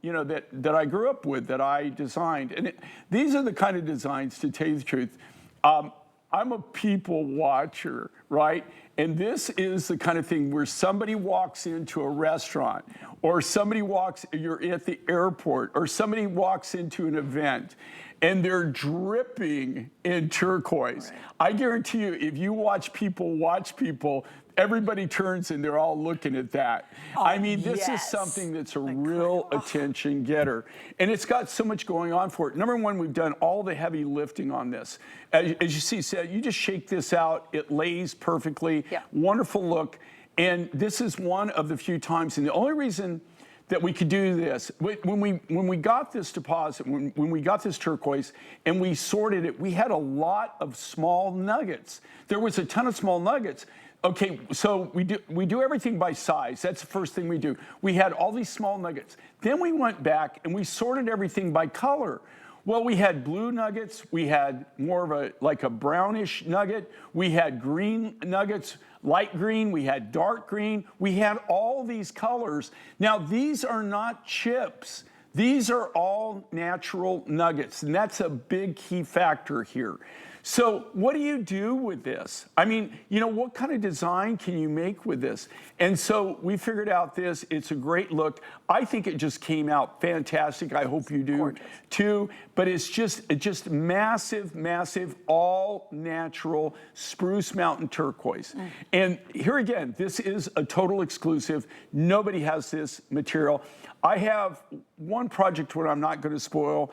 Speaker 2: you know, that I grew up with, that I designed. And these are the kind of designs, to tell you the truth, I'm a people watcher, right? And this is the kind of thing where somebody walks into a restaurant, or somebody you're at the airport, or somebody walks into an event, and they're dripping in turquoise. Right. I guarantee you, if you watch people, everybody turns and they're all looking at that. Oh, I mean, this is something that's a real attention getter. And it's got so much going on for it. Number one, we've done all the heavy lifting on this. As you see, so you just shake this out, it lays perfectly, wonderful look. And this is one of the few times, and the only reason that we could do this, when we got this deposit, when we got this turquoise and we sorted it, we had a lot of small nuggets. There was a ton of small nuggets. Okay, so we do everything by size. That's the first thing we do. We had all these small nuggets. Then we went back and we sorted everything by color. Well, we had blue nuggets. We had more of like a brownish nugget. We had green nuggets, light green. We had dark green. We had all these colors. Now, these are not chips. These are all natural nuggets, and that's a big key factor here. So what do you do with this? I mean, you know, what kind of design can you make with this? And so we figured out this. It's a great look. I think it just came out fantastic. I hope you do too. But it's just massive, massive, all natural Spruce Mountain turquoise. And here again, this is a total exclusive. Nobody has this material. I have one project where I'm not going to spoil,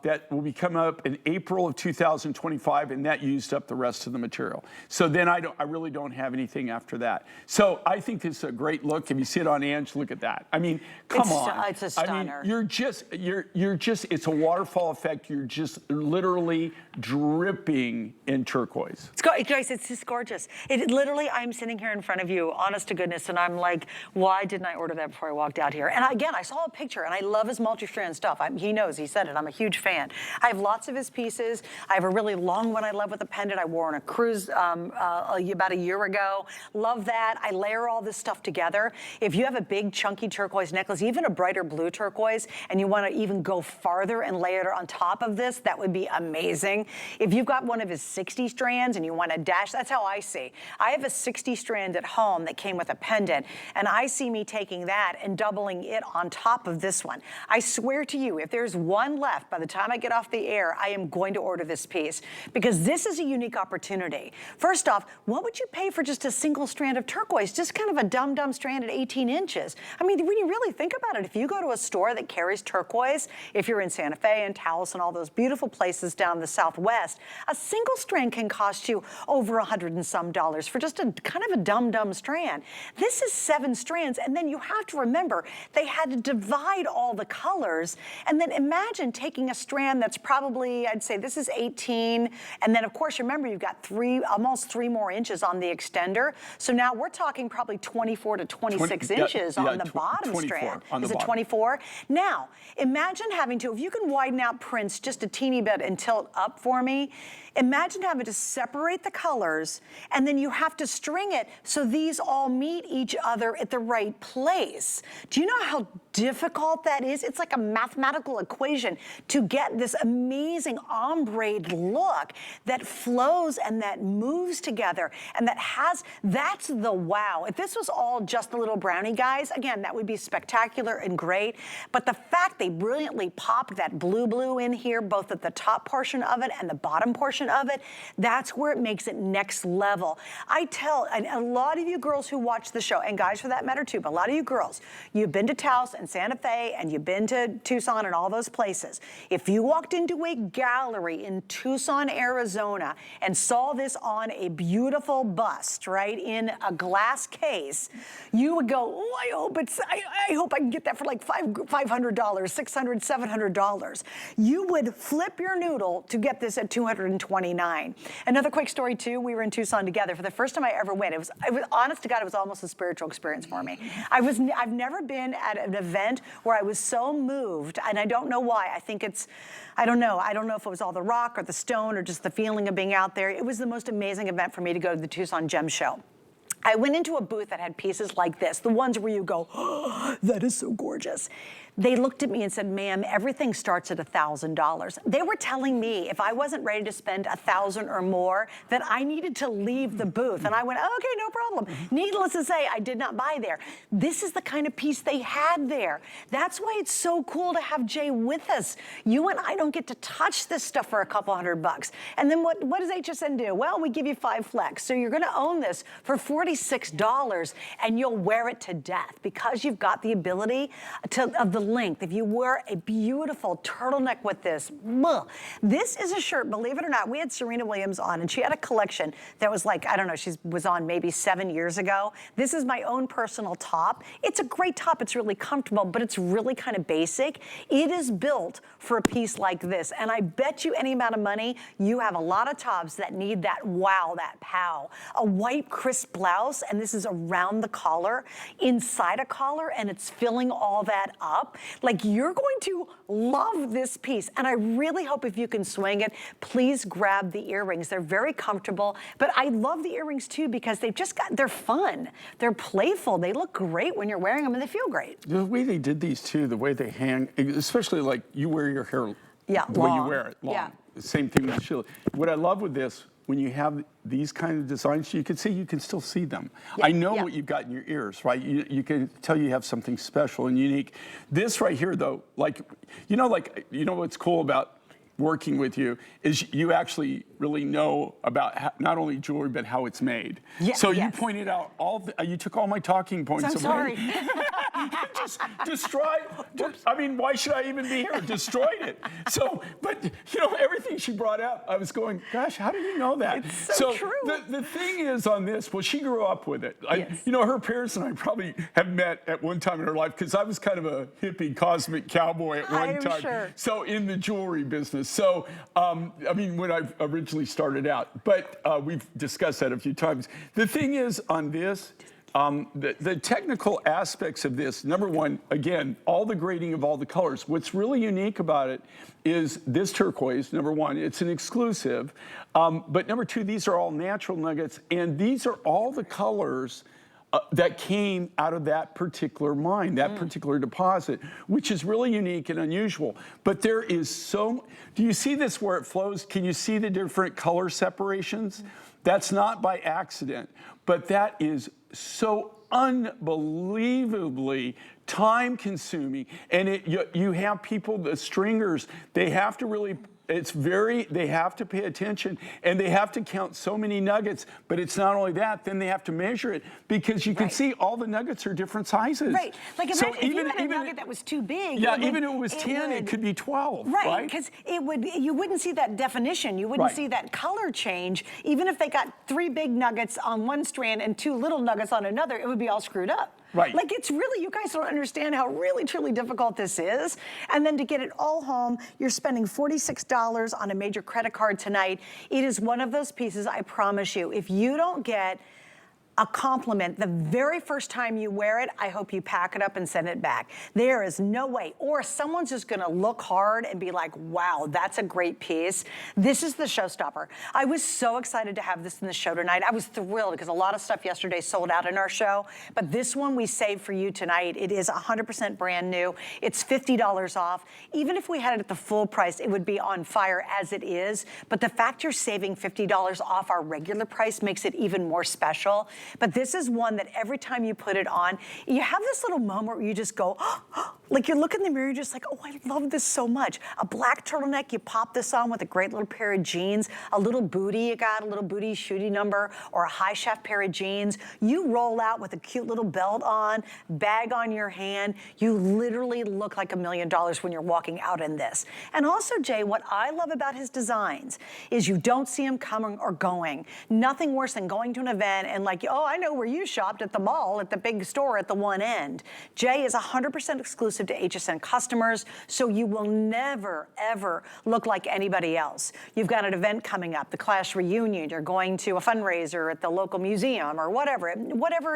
Speaker 2: that will be coming up in April of 2025, and that used up the rest of the material. So then I really don't have anything after that. So I think this is a great look. If you see it on Ange, look at that. I mean, come on.
Speaker 1: It's a stunner.
Speaker 2: I mean, you're just, it's a waterfall effect. You're just literally dripping in turquoise.
Speaker 1: Guys, it's just gorgeous. It literally, I'm sitting here in front of you, honest to goodness, and I'm like, why didn't I order that before I walked out here? And again, I saw a picture, and I love his multi-strand stuff. He knows, he said it. I'm a huge fan. I have lots of his pieces. I have a really long one I love with a pendant I wore on a cruise about a year ago. Love that. I layer all this stuff together. If you have a big chunky turquoise necklace, even a brighter blue turquoise, and you want to even go farther and layer it on top of this, that would be amazing. If you've got one of his 60 strands and you want to dash, that's how I see. I have a 60 strand at home that came with a pendant, and I see me taking that and doubling it on top of this one. I swear to you, if there's one left by the time I get off the air, I am going to order this piece, because this is a unique opportunity. First off, what would you pay for just a single strand of turquoise? Just kind of a dum-dum strand at 18 inches. I mean, when you really think about it, if you go to a store that carries turquoise, if you're in Santa Fe and Taos and all those beautiful places down the Southwest, a single strand can cost you over $100 and some for just a kind of a dum-dum strand. This is 7 strands, and then you have to remember, they had to divide all the colors, and then imagine taking a strand that's probably, I'd say this is 18, and then of course, remember, you've got almost 3 more inches on the extender. So now we're talking probably 24 to 26 inches on the bottom strand. Is it 24? Now, imagine having to, if you can widen out Prince just a teeny bit and tilt up for me, imagine having to separate the colors, and then you have to string it so these all meet each other at the right place. Do you know how difficult that is? It's like a mathematical equation to get this amazing ombre look that flows and that moves together and that has, that's the wow. If this was all just the little brownie guys, again, that would be spectacular and great. But the fact they brilliantly popped that blue in here, both at the top portion of it and the bottom portion of it, that's where it makes it next level. I tell, and a lot of you girls who watch the show, and guys for that matter too, but a lot of you girls, you've been to Taos and Santa Fe and you've been to Tucson and all those places. If you walked into a gallery in Tucson, Arizona and saw this on a beautiful bust, right, in a glass case, you would go, oh, I hope I can get that for like $500, $600, $700. You would flip your noodle to get this at $229. Another quick story too, we were in Tucson together for the first time I ever went. It was honest to God, it was almost a spiritual experience for me. I've never been at an event where I was so moved, and I don't know why. I think it's, I don't know if it was all the rock or the stone or just the feeling of being out there. It was the most amazing event for me to go to the Tucson Gem Show. I went into a booth that had pieces like this, the ones where you go, oh, that is so gorgeous. They looked at me and said, ma'am, everything starts at $1,000. They were telling me if I wasn't ready to spend $1,000 or more, that I needed to leave the booth. And I went, okay, no problem. Needless to say, I did not buy there. This is the kind of piece they had there. That's why it's so cool to have Jay with us. You and I don't get to touch this stuff for a couple $100. And then what does HSN do? Well, we give you 5 flex. So you're gonna own this for $46 and you'll wear it to death because you've got the ability of the length. If you wear a beautiful turtleneck with this, this is a shirt, believe it or not, we had Serena Williams on and she had a collection that was like, I don't know, she was on maybe 7 years ago. This is my own personal top. It's a great top, it's really comfortable, but it's really kind of basic. It is built for a piece like this. And I bet you any amount of money, you have a lot of tops that need that wow, that pow. A white crisp blouse, and this is around the collar, inside a collar, and it's filling all that up. Like, you're going to love this piece. And I really hope if you can swing it, please grab the earrings. They're very comfortable, but I love the earrings too because they're fun. They're playful. They look great when you're wearing them and they feel great.
Speaker 2: The way they did these too, the way they hang, especially like you wear your hair the way you wear it, long.
Speaker 1: Yeah.
Speaker 2: Same thing with Sheila. What I love with this, when you have these kind of designs, you can still see them.
Speaker 1: Yeah.
Speaker 2: I know what you've got in your ears, right? You can tell you have something special and unique. This right here though, you know what's cool about working with you is you actually really know about not only jewelry, but how it's made.
Speaker 1: Yeah,
Speaker 2: so
Speaker 1: yes.
Speaker 2: you pointed out you took all my talking points away.
Speaker 1: I'm sorry.
Speaker 2: Just destroyed. I mean, why should I even be here? Destroyed it. So, but you know, everything she brought up, I was going, gosh, how do you know that?
Speaker 1: It's so true.
Speaker 2: The thing is on this, well, she grew up with it.
Speaker 1: Yes.
Speaker 2: You know, her parents and I probably have met at one time in her life because I was kind of a hippie cosmic cowboy at one time.
Speaker 1: Sure.
Speaker 2: So in the jewelry business. So, I mean, when I originally started out, but we've discussed that a few times. The thing is on this, the technical aspects of this, number one, again, all the grading of all the colors. What's really unique about it is this turquoise, number one, it's an exclusive. But number two, these are all natural nuggets, and these are all the colors that came out of that particular mine, that particular deposit, which is really unique and unusual. But there is do you see this where it flows? Can you see the different color separations? That's not by accident, but that is so unbelievably time consuming. And you have people, the stringers, they have to really, they have to pay attention and they have to count so many nuggets, but it's not only that, then they have to measure it because you can see all the nuggets are different sizes.
Speaker 1: Right, like imagine if you had a nugget that was too big.
Speaker 2: Yeah, even if it was 10, it could be 12,
Speaker 1: right? Because you wouldn't see that definition, you wouldn't see that color change. Even if they got 3 big nuggets on one strand and 2 little nuggets on another, it would be all screwed up.
Speaker 2: Right.
Speaker 1: Like, it's really, you guys don't understand how really, truly difficult this is. And then to get it all home, you're spending $46 on a major credit card tonight. It is one of those pieces, I promise you, if you don't get a compliment the very first time you wear it. I hope you pack it up and send it back. There is no way. Or someone's just gonna look hard and be like, wow, that's a great piece. This is the showstopper. I was so excited to have this in the show tonight. I was thrilled because a lot of stuff yesterday sold out in our show, but this one we saved for you tonight. It is 100% brand new. It's $50 off. Even if we had it at the full price, it would be on fire as it is. But the fact you're saving $50 off our regular price makes it even more special. But this is one that every time you put it on, you have this little moment where you just go, like you look in the mirror, you're just like, oh, I love this so much. A black turtleneck, you pop this on with a great little pair of jeans, a little booty, you got a little booty shooty number, or a high shaft pair of jeans. You roll out with a cute little belt on, bag on your hand. You literally look like $1 million when you're walking out in this. And also, Jay, what I love about his designs is you don't see him coming or going. Nothing worse than going to an event and like, oh, I know where you shopped at the mall, at the big store at the one end. Jay is 100% exclusive to HSN customers, so you will never, ever look like anybody else. You've got an event coming up, the class reunion, you're going to a fundraiser at the local museum or whatever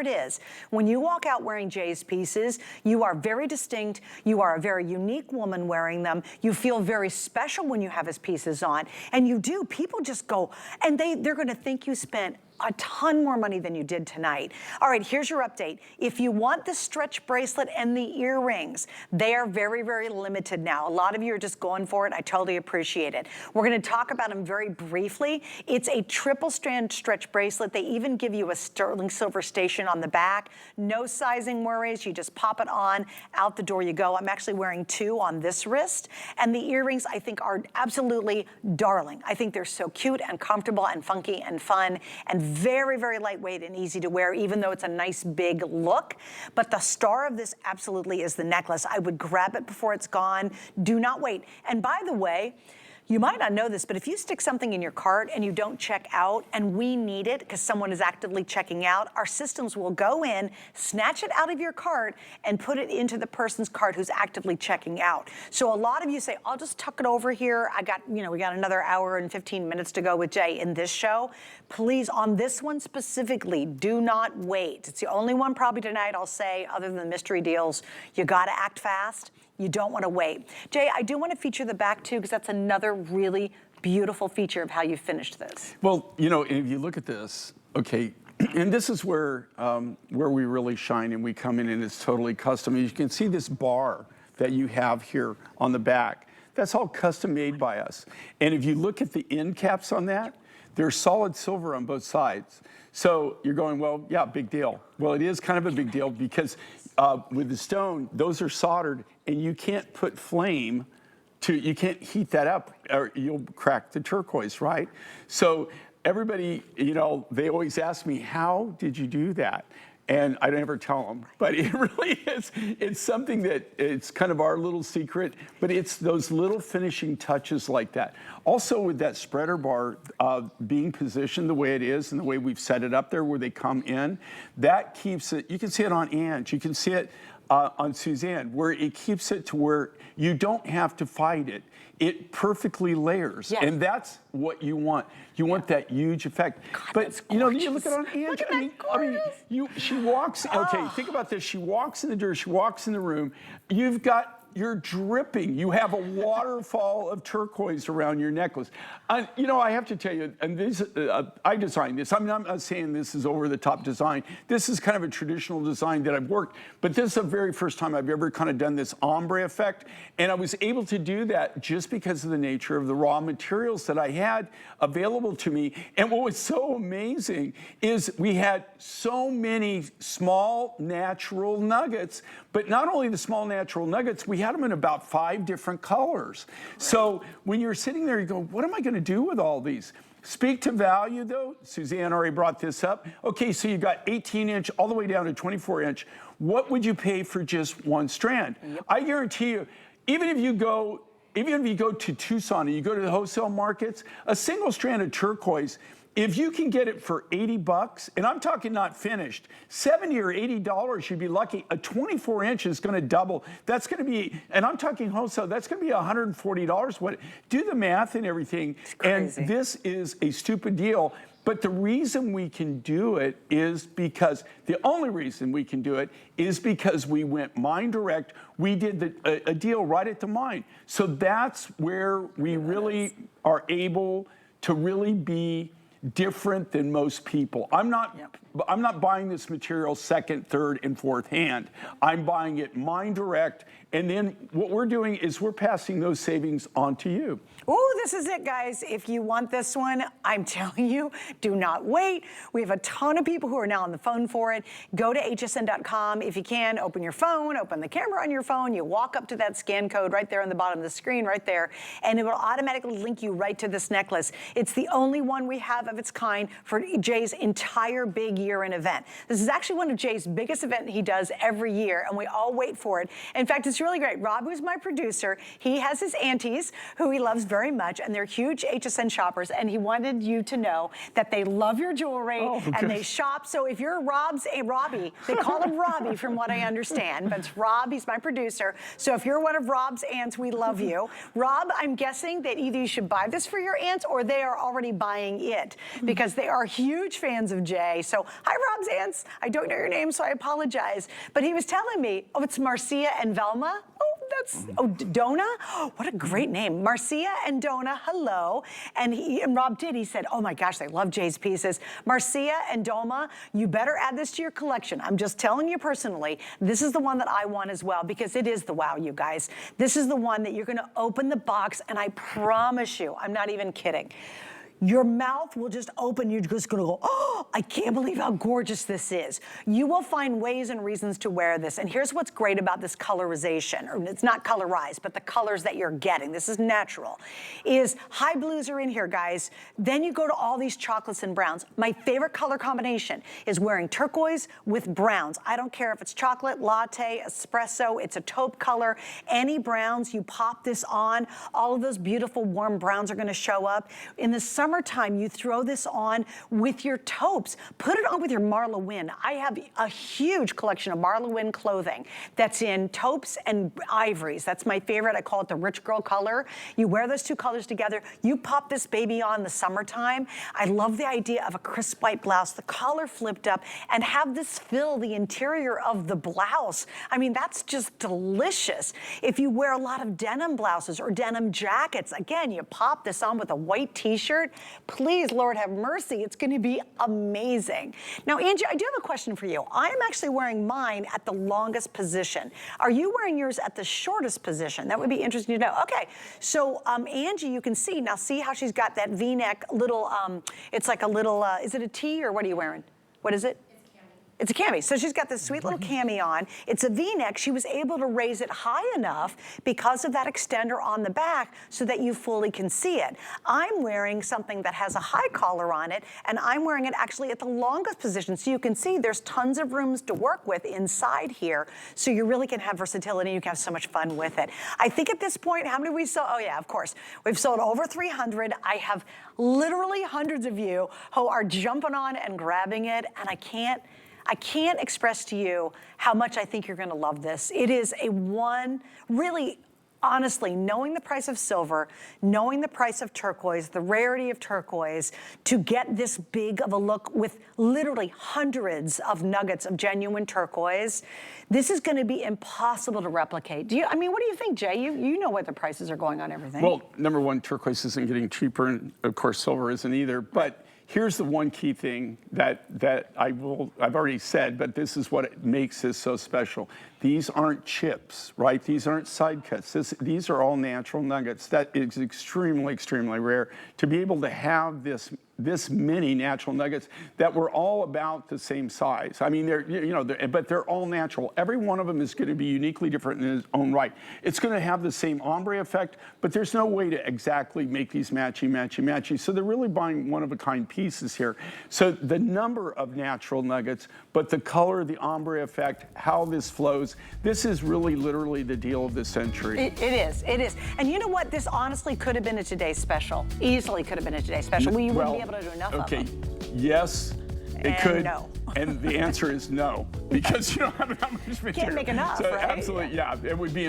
Speaker 1: it is. When you walk out wearing Jay's pieces, you are very distinct, you are a very unique woman wearing them, you feel very special when you have his pieces on, and you do, people just go, and they're gonna think you spent a ton more money than you did tonight. All right, here's your update. If you want the stretch bracelet and the earrings, they are very, very limited now. A lot of you are just going for it. I totally appreciate it. We're gonna talk about them very briefly. It's a triple strand stretch bracelet. They even give you a sterling silver station on the back. No sizing worries. You just pop it on, out the door you go. I'm actually wearing 2 on this wrist. And the earrings, I think, are absolutely darling. I think they're so cute and comfortable and funky and fun and very, very lightweight and easy to wear, even though it's a nice big look. But the star of this absolutely is the necklace. I would grab it before it's gone. Do not wait. And by the way, you might not know this, but if you stick something in your cart and you don't check out and we need it because someone is actively checking out, our systems will go in, snatch it out of your cart and put it into the person's cart who's actively checking out. So a lot of you say, I'll just tuck it over here. We got another hour and 15 minutes to go with Jay in this show. Please, on this one specifically, do not wait. It's the only one probably tonight I'll say, other than the mystery deals, you gotta act fast. You don't want to wait. Jay, I do want to feature the back too, because that's another really beautiful feature of how you finished this.
Speaker 2: Well, you know, if you look at this, okay, and this is where we really shine and we come in and it's totally custom. You can see this bar that you have here on the back. That's all custom made by us. And if you look at the end caps on that, they're solid silver on both sides. So you're going, well, yeah, big deal. Well, it is kind of a big deal because with the stone, those are soldered and you can't put flame you can't heat that up or you'll crack the turquoise, right? So everybody, you know, they always ask me, how did you do that? And I don't ever tell them, but it really is, it's something that it's kind of our little secret, but it's those little finishing touches like that. Also with that spreader bar being positioned the way it is and the way we've set it up there where they come in, that keeps it, you can see it on Ange, you can see it on Suzanne, where it keeps it to where you don't have to fight it. It perfectly layers,
Speaker 1: yes.
Speaker 2: And that's what you want. You want that huge effect.
Speaker 1: God,
Speaker 2: but you know, you look at it on Ange.
Speaker 1: Look at that
Speaker 2: She walks. Okay, think about this. She walks in the door. She walks in the room. You're dripping. You have a waterfall of turquoise around your necklace. You know, I have to tell you, and this, I designed this. I mean, I'm not saying this is over-the-top design. This is kind of a traditional design that I've worked, but this is the very first time I've ever kind of done this ombre effect, and I was able to do that just because of the nature of the raw materials that I had available to me. And what was so amazing is we had so many small natural nuggets, but not only the small natural nuggets, we had them in about 5 different colors. Right. So when you're sitting there, you go, what am I going to do with all these? Speak to value, though. Suzanne already brought this up. Okay, so you got 18-inch all the way down to 24-inch. What would you pay for just 1 strand? Yep. I guarantee you, even if you go to Tucson and you go to the wholesale markets, a single strand of turquoise, if you can get it for $80, and I'm talking not finished, $70 or $80, you'd be lucky. A 24-inch is going to double. That's going to be, and I'm talking wholesale, that's going to be $140. Do the math and everything. And this is a stupid deal. But the reason we can do it is because, the only reason we can do it is because we went mine direct. We did a deal right at the mine. So that's where we really are able to really be different than most people. I'm not buying this material second, third, and fourth hand. I'm buying it mine direct, and then what we're doing is we're passing those savings on to you.
Speaker 1: Ooh, this is it, guys. If you want this one, I'm telling you, do not wait. We have a ton of people who are now on the phone for it. Go to hsn.com if you can. Open your phone, open the camera on your phone. You walk up to that scan code right there on the bottom of the screen right there, and it will automatically link you right to this necklace. It's the only one we have of its kind for Jay's entire big year-end event. This is actually one of Jay's biggest events he does every year, and we all wait for it. In fact, it's really great. Rob, who's my producer, he has his aunties who he loves very much, and they're huge HSN shoppers, and he wanted you to know that they love your jewelry and they shop. So if you're Robbie, they call him Robbie from what I understand, but it's Rob, he's my producer. So if you're one of Rob's aunts, we love you. Rob, I'm guessing that either you should buy this for your aunts or they are already buying it because they are huge fans of Jay. So hi, Rob's aunts. I don't know your name, so I apologize. But he was telling me, oh, it's Marcia and Velma. Donna? Oh, what a great name. Marcia and Donna, hello. And Rob did, he said, oh my gosh, they love Jay's pieces. Marcia and Doma, you better add this to your collection. I'm just telling you personally, this is the one that I want as well because it is the wow, you guys. This is the one that you're gonna open the box and I promise you, I'm not even kidding. Your mouth will just open. You're just gonna go, oh, I can't believe how gorgeous this is. You will find ways and reasons to wear this. And here's what's great about this colorization, or it's not colorized, but the colors that you're getting, this is natural, is high blues are in here, guys. Then you go to all these chocolates and browns. My favorite color combination is wearing turquoise with browns. I don't care if it's chocolate, latte, espresso, it's a taupe color, any browns, you pop this on, all of those beautiful warm browns are gonna show up. In the summertime, you throw this on with your taupes. Put it on with your Marla Wynn. I have a huge collection of Marla Wynn clothing that's in taupes and ivories. That's my favorite. I call it the rich girl color. You wear those two colors together. You pop this baby on in the summertime. I love the idea of a crisp white blouse, the collar flipped up, and have this fill the interior of the blouse. I mean, that's just delicious. If you wear a lot of denim blouses or denim jackets, again, you pop this on with a white t-shirt. Please, Lord have mercy, it's gonna be amazing. Now, Angie, I do have a question for you. I'm actually wearing mine at the longest position. Are you wearing yours at the shortest position? That would be interesting to know. Okay, so Angie, you can see, now see how she's got that V-neck little, it's like a little, is it a tee or what are you wearing? What is it? It's a cami. So she's got this sweet little cami on. It's a V-neck. She was able to raise it high enough because of that extender on the back so that you fully can see it. I'm wearing something that has a high collar on it, and I'm wearing it actually at the longest position. So you can see there's tons of rooms to work with inside here. So you really can have versatility. You can have so much fun with it. I think at this point, how many we sold? Oh yeah, of course. We've sold over 300. I have literally hundreds of you who are jumping on and grabbing it, and I can't express to you how much I think you're gonna love this. It is a one, really, honestly, knowing the price of silver, knowing the price of turquoise, the rarity of turquoise, to get this big of a look with literally hundreds of nuggets of genuine turquoise, this is gonna be impossible to replicate. I mean, what do you think, Jay? You know what the prices are going on everything.
Speaker 2: Well, number one, turquoise isn't getting cheaper, and of course, silver isn't either, but here's the one key thing that I've already said, but this is what makes this so special. These aren't chips, right? These aren't side cuts. These are all natural nuggets. That is extremely, extremely rare. To be able to have this many natural nuggets that were all about the same size. I mean, but they're all natural. Every one of them is going to be uniquely different in its own right. It's going to have the same ombre effect, but there's no way to exactly make these matchy. So they're really buying one-of-a-kind pieces here. So the number of natural nuggets, but the color, the ombre effect, how this flows, this is really literally the deal of the century.
Speaker 1: It is. And you know what? This honestly could have been a Today Special. Easily could have been a Today Special. We wouldn't be able to do enough of them.
Speaker 2: Yes It could.
Speaker 1: No.
Speaker 2: And the answer is no, because you don't have that much material.
Speaker 1: Can't make enough,
Speaker 2: so
Speaker 1: right?
Speaker 2: Absolutely, yeah. It would be.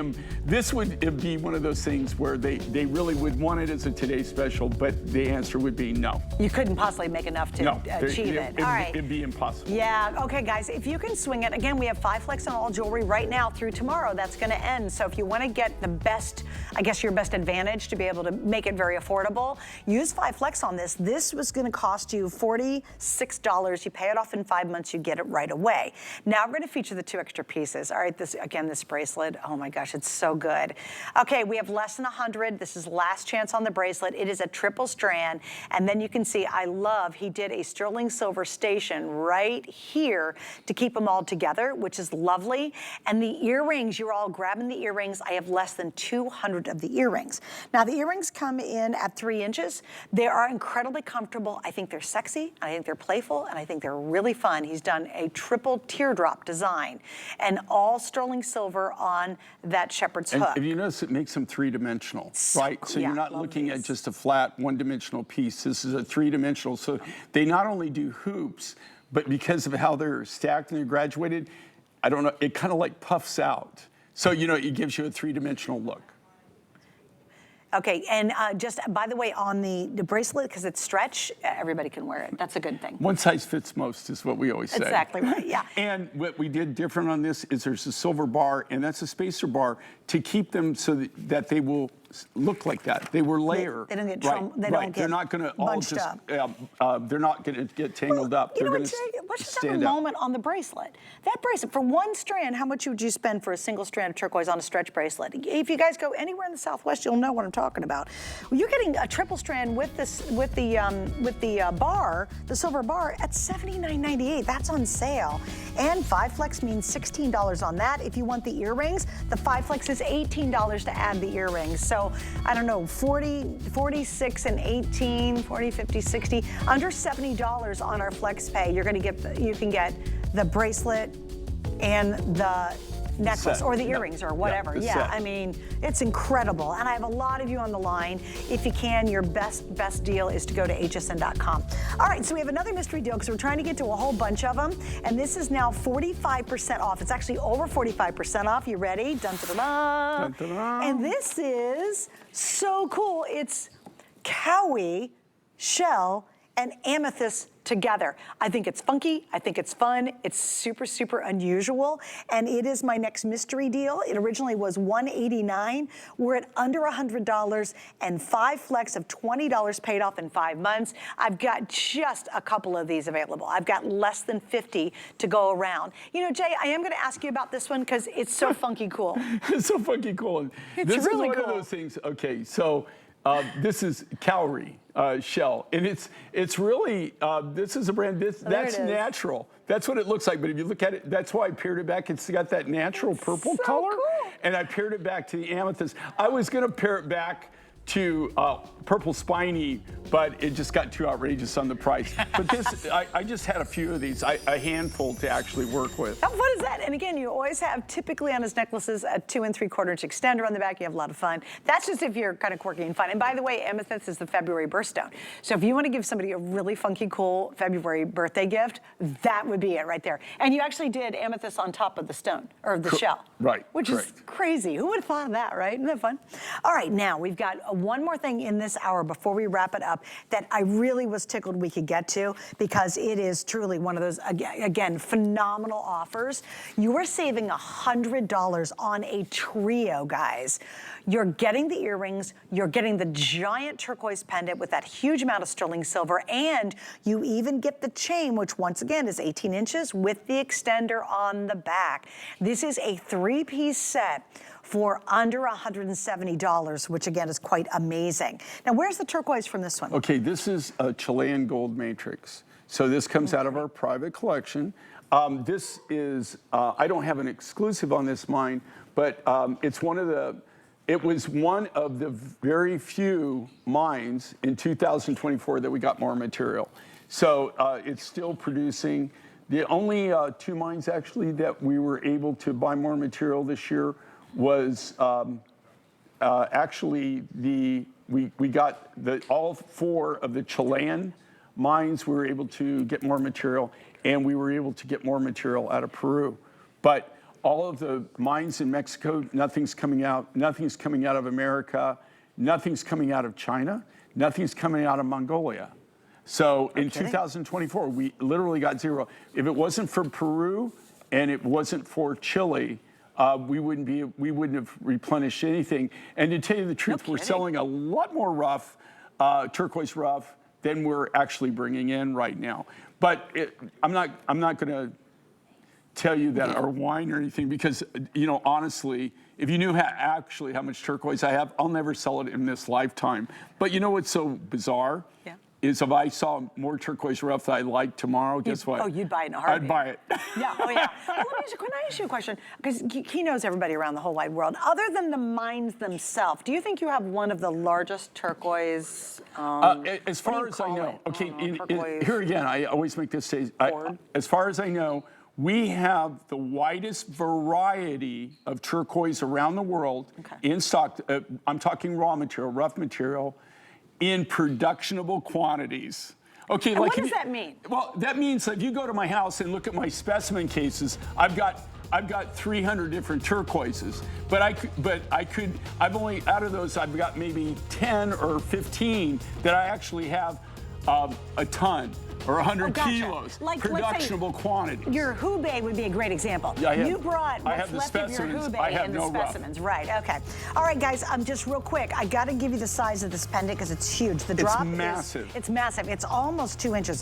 Speaker 2: This would be one of those things where they really would want it as a Today Special, but the answer would be no.
Speaker 1: You couldn't possibly make enough to achieve it. All right.
Speaker 2: It'd be impossible.
Speaker 1: Yeah. Okay, guys. If you can swing it, again, we have 5 flex on all jewelry right now through tomorrow. That's going to end. So if you want to get the best, I guess your best advantage to be able to make it very affordable, use 5 flex on this. This was going to cost you $46. You pay it off in 5 months. You get it right away. Now we're going to feature the 2 extra pieces. All right, this bracelet, oh my gosh, it's so good. Okay, we have less than 100. This is last chance on the bracelet. It is a triple strand, and then you can see, he did a sterling silver station right here to keep them all together, which is lovely. And the earrings, you're all grabbing the earrings. I have less than 200 of the earrings. Now the earrings come in at 3 inches. They are incredibly comfortable. I think they're sexy, I think they're playful, and I think they're really fun. He's done a triple teardrop design and all sterling silver on that shepherd's hook.
Speaker 2: And if you notice, it makes them 3-dimensional, right? So
Speaker 1: yeah,
Speaker 2: you're not looking at just a flat 1-dimensional piece. This is a 3-dimensional. So they not only do hoops, but because of how they're stacked and they're graduated, I don't know, it kind of like puffs out. So, it gives you a 3-dimensional look.
Speaker 1: Okay, and just by the way, on the bracelet, because it's stretch, everybody can wear it. That's a good thing.
Speaker 2: One size fits most is what we always say.
Speaker 1: Exactly right, yeah.
Speaker 2: And what we did different on this is there's a silver bar, and that's a spacer bar to keep them so that they will look like that. They will layer.
Speaker 1: They don't get
Speaker 2: They're not going to all just. They're not going to get tangled up.
Speaker 1: You
Speaker 2: They're
Speaker 1: know
Speaker 2: going to
Speaker 1: let's just
Speaker 2: stand
Speaker 1: have a
Speaker 2: out.
Speaker 1: moment on the bracelet. That bracelet, for 1 strand, how much would you spend for a single strand of turquoise on a stretch bracelet? If you guys go anywhere in the Southwest, you'll know what I'm talking about. Well, you're getting a triple strand with the bar, the silver bar, at $79.98. That's on sale. And 5 flex means $16 on that. If you want the earrings, the 5 flex is $18 to add the earrings. So I don't know, 40, 46 and 18, 40, 50, 60, under $70 on our flex pay. You can get the bracelet and the necklace or the earrings or whatever. Yeah, I mean, it's incredible. And I have a lot of you on the line. If you can, your best deal is to go to hsn.com. All right, so we have another mystery deal because we're trying to get to a whole bunch of them. And this is now 45% off. It's actually over 45% off. You ready? Dun, da, da, da. Dun, da, da. And this is so cool. It's Cowie, shell, and amethyst together. I think it's funky, I think it's fun, it's super, super unusual, and it is my next mystery deal. It originally was $189. We're at under $100 and 5 flex of $20 paid off in 5 months. I've got just a couple of these available. I've got less than 50 to go around. Jay, I am gonna ask you about this one because it's so funky cool.
Speaker 2: It's so funky cool.
Speaker 1: It's
Speaker 2: this
Speaker 1: really
Speaker 2: is one
Speaker 1: cool.
Speaker 2: of those things, okay, so this is Cowrie shell, and it's really, this is a brand, that's natural. That's what it looks like, but if you look at it, that's why I paired it back. It's got that natural purple color,
Speaker 1: cool.
Speaker 2: And I paired it back to the amethyst. I was gonna pair it back to purple spiny, but it just got too outrageous on the price. But this, I just had a few of these, a handful to actually work with.
Speaker 1: How fun is that? And again, you always have, typically on his necklaces, a 2 3/4 inch extender on the back. You have a lot of fun. That's just if you're kind of quirky and fun. And by the way, amethyst is the February birthstone. So if you want to give somebody a really funky, cool February birthday gift, that would be it right there. And you actually did amethyst on top of the stone, or the shell.
Speaker 2: Right,
Speaker 1: Which is crazy. Who would have thought of that, right? Isn't that fun? All right, now we've got one more thing in this hour before we wrap it up that I really was tickled we could get to, because it is truly one of those, again, phenomenal offers. You are saving $100 on a trio, guys. You're getting the earrings, you're getting the giant turquoise pendant with that huge amount of sterling silver, and you even get the chain, which once again is 18 inches with the extender on the back. This is a 3-piece set for under $170, which again is quite amazing. Now, where's the turquoise from this one?
Speaker 2: Okay, this is a Chilean gold matrix. So this comes out of our private collection. This is, I don't have an exclusive on this mine, but it was one of the very few mines in 2024 that we got more material. So it's still producing. The only 2 mines actually that we were able to buy more material this year was actually we got all 4 of the Chilean mines, we were able to get more material, and we were able to get more material out of Peru. But all of the mines in Mexico, nothing's coming out. Nothing's coming out of America. Nothing's coming out of China. Nothing's coming out of Mongolia. So in 2024, we literally got zero. If it wasn't for Peru and it wasn't for Chile, we wouldn't have replenished anything. And to tell you the truth, we're selling a lot more rough, turquoise rough, than we're actually bringing in right now. But I'm not going to tell you that our wine or anything, because, you know, honestly, if you knew actually how much turquoise I have, I'll never sell it in this lifetime. But you know what's so bizarre? Yeah. Is if I saw more turquoise rough that I like tomorrow, guess what?
Speaker 1: Oh, you'd buy it in a heartbeat.
Speaker 2: I'd buy it.
Speaker 1: Yeah, oh yeah. Well, can I ask you a question? Because he knows everybody around the whole wide world. Other than the mines themselves, do you think you have one of the largest turquoise?
Speaker 2: As far as I know, here again, I always make this say, as far as I know, we have the widest variety of turquoise around the world in stock. I'm talking raw material, rough material, in productionable quantities. Okay,
Speaker 1: and
Speaker 2: like
Speaker 1: what does that mean?
Speaker 2: Well, that means if you go to my house and look at my specimen cases, I've got 300 different turquoises, but I've only, out of those, I've got maybe 10 or 15 that I actually have a ton or 100 kilos, like, productionable quantity.
Speaker 1: Your hubei would be a great example.
Speaker 2: Yeah,
Speaker 1: you brought what's
Speaker 2: the
Speaker 1: left
Speaker 2: specimens.
Speaker 1: of your hubei
Speaker 2: I have
Speaker 1: and
Speaker 2: no
Speaker 1: the specimens. Right, okay. All right, guys, just real quick, I got to give you the size of this pendant because it's huge. The drop
Speaker 2: it's massive.
Speaker 1: It's massive. It's almost 2 inches.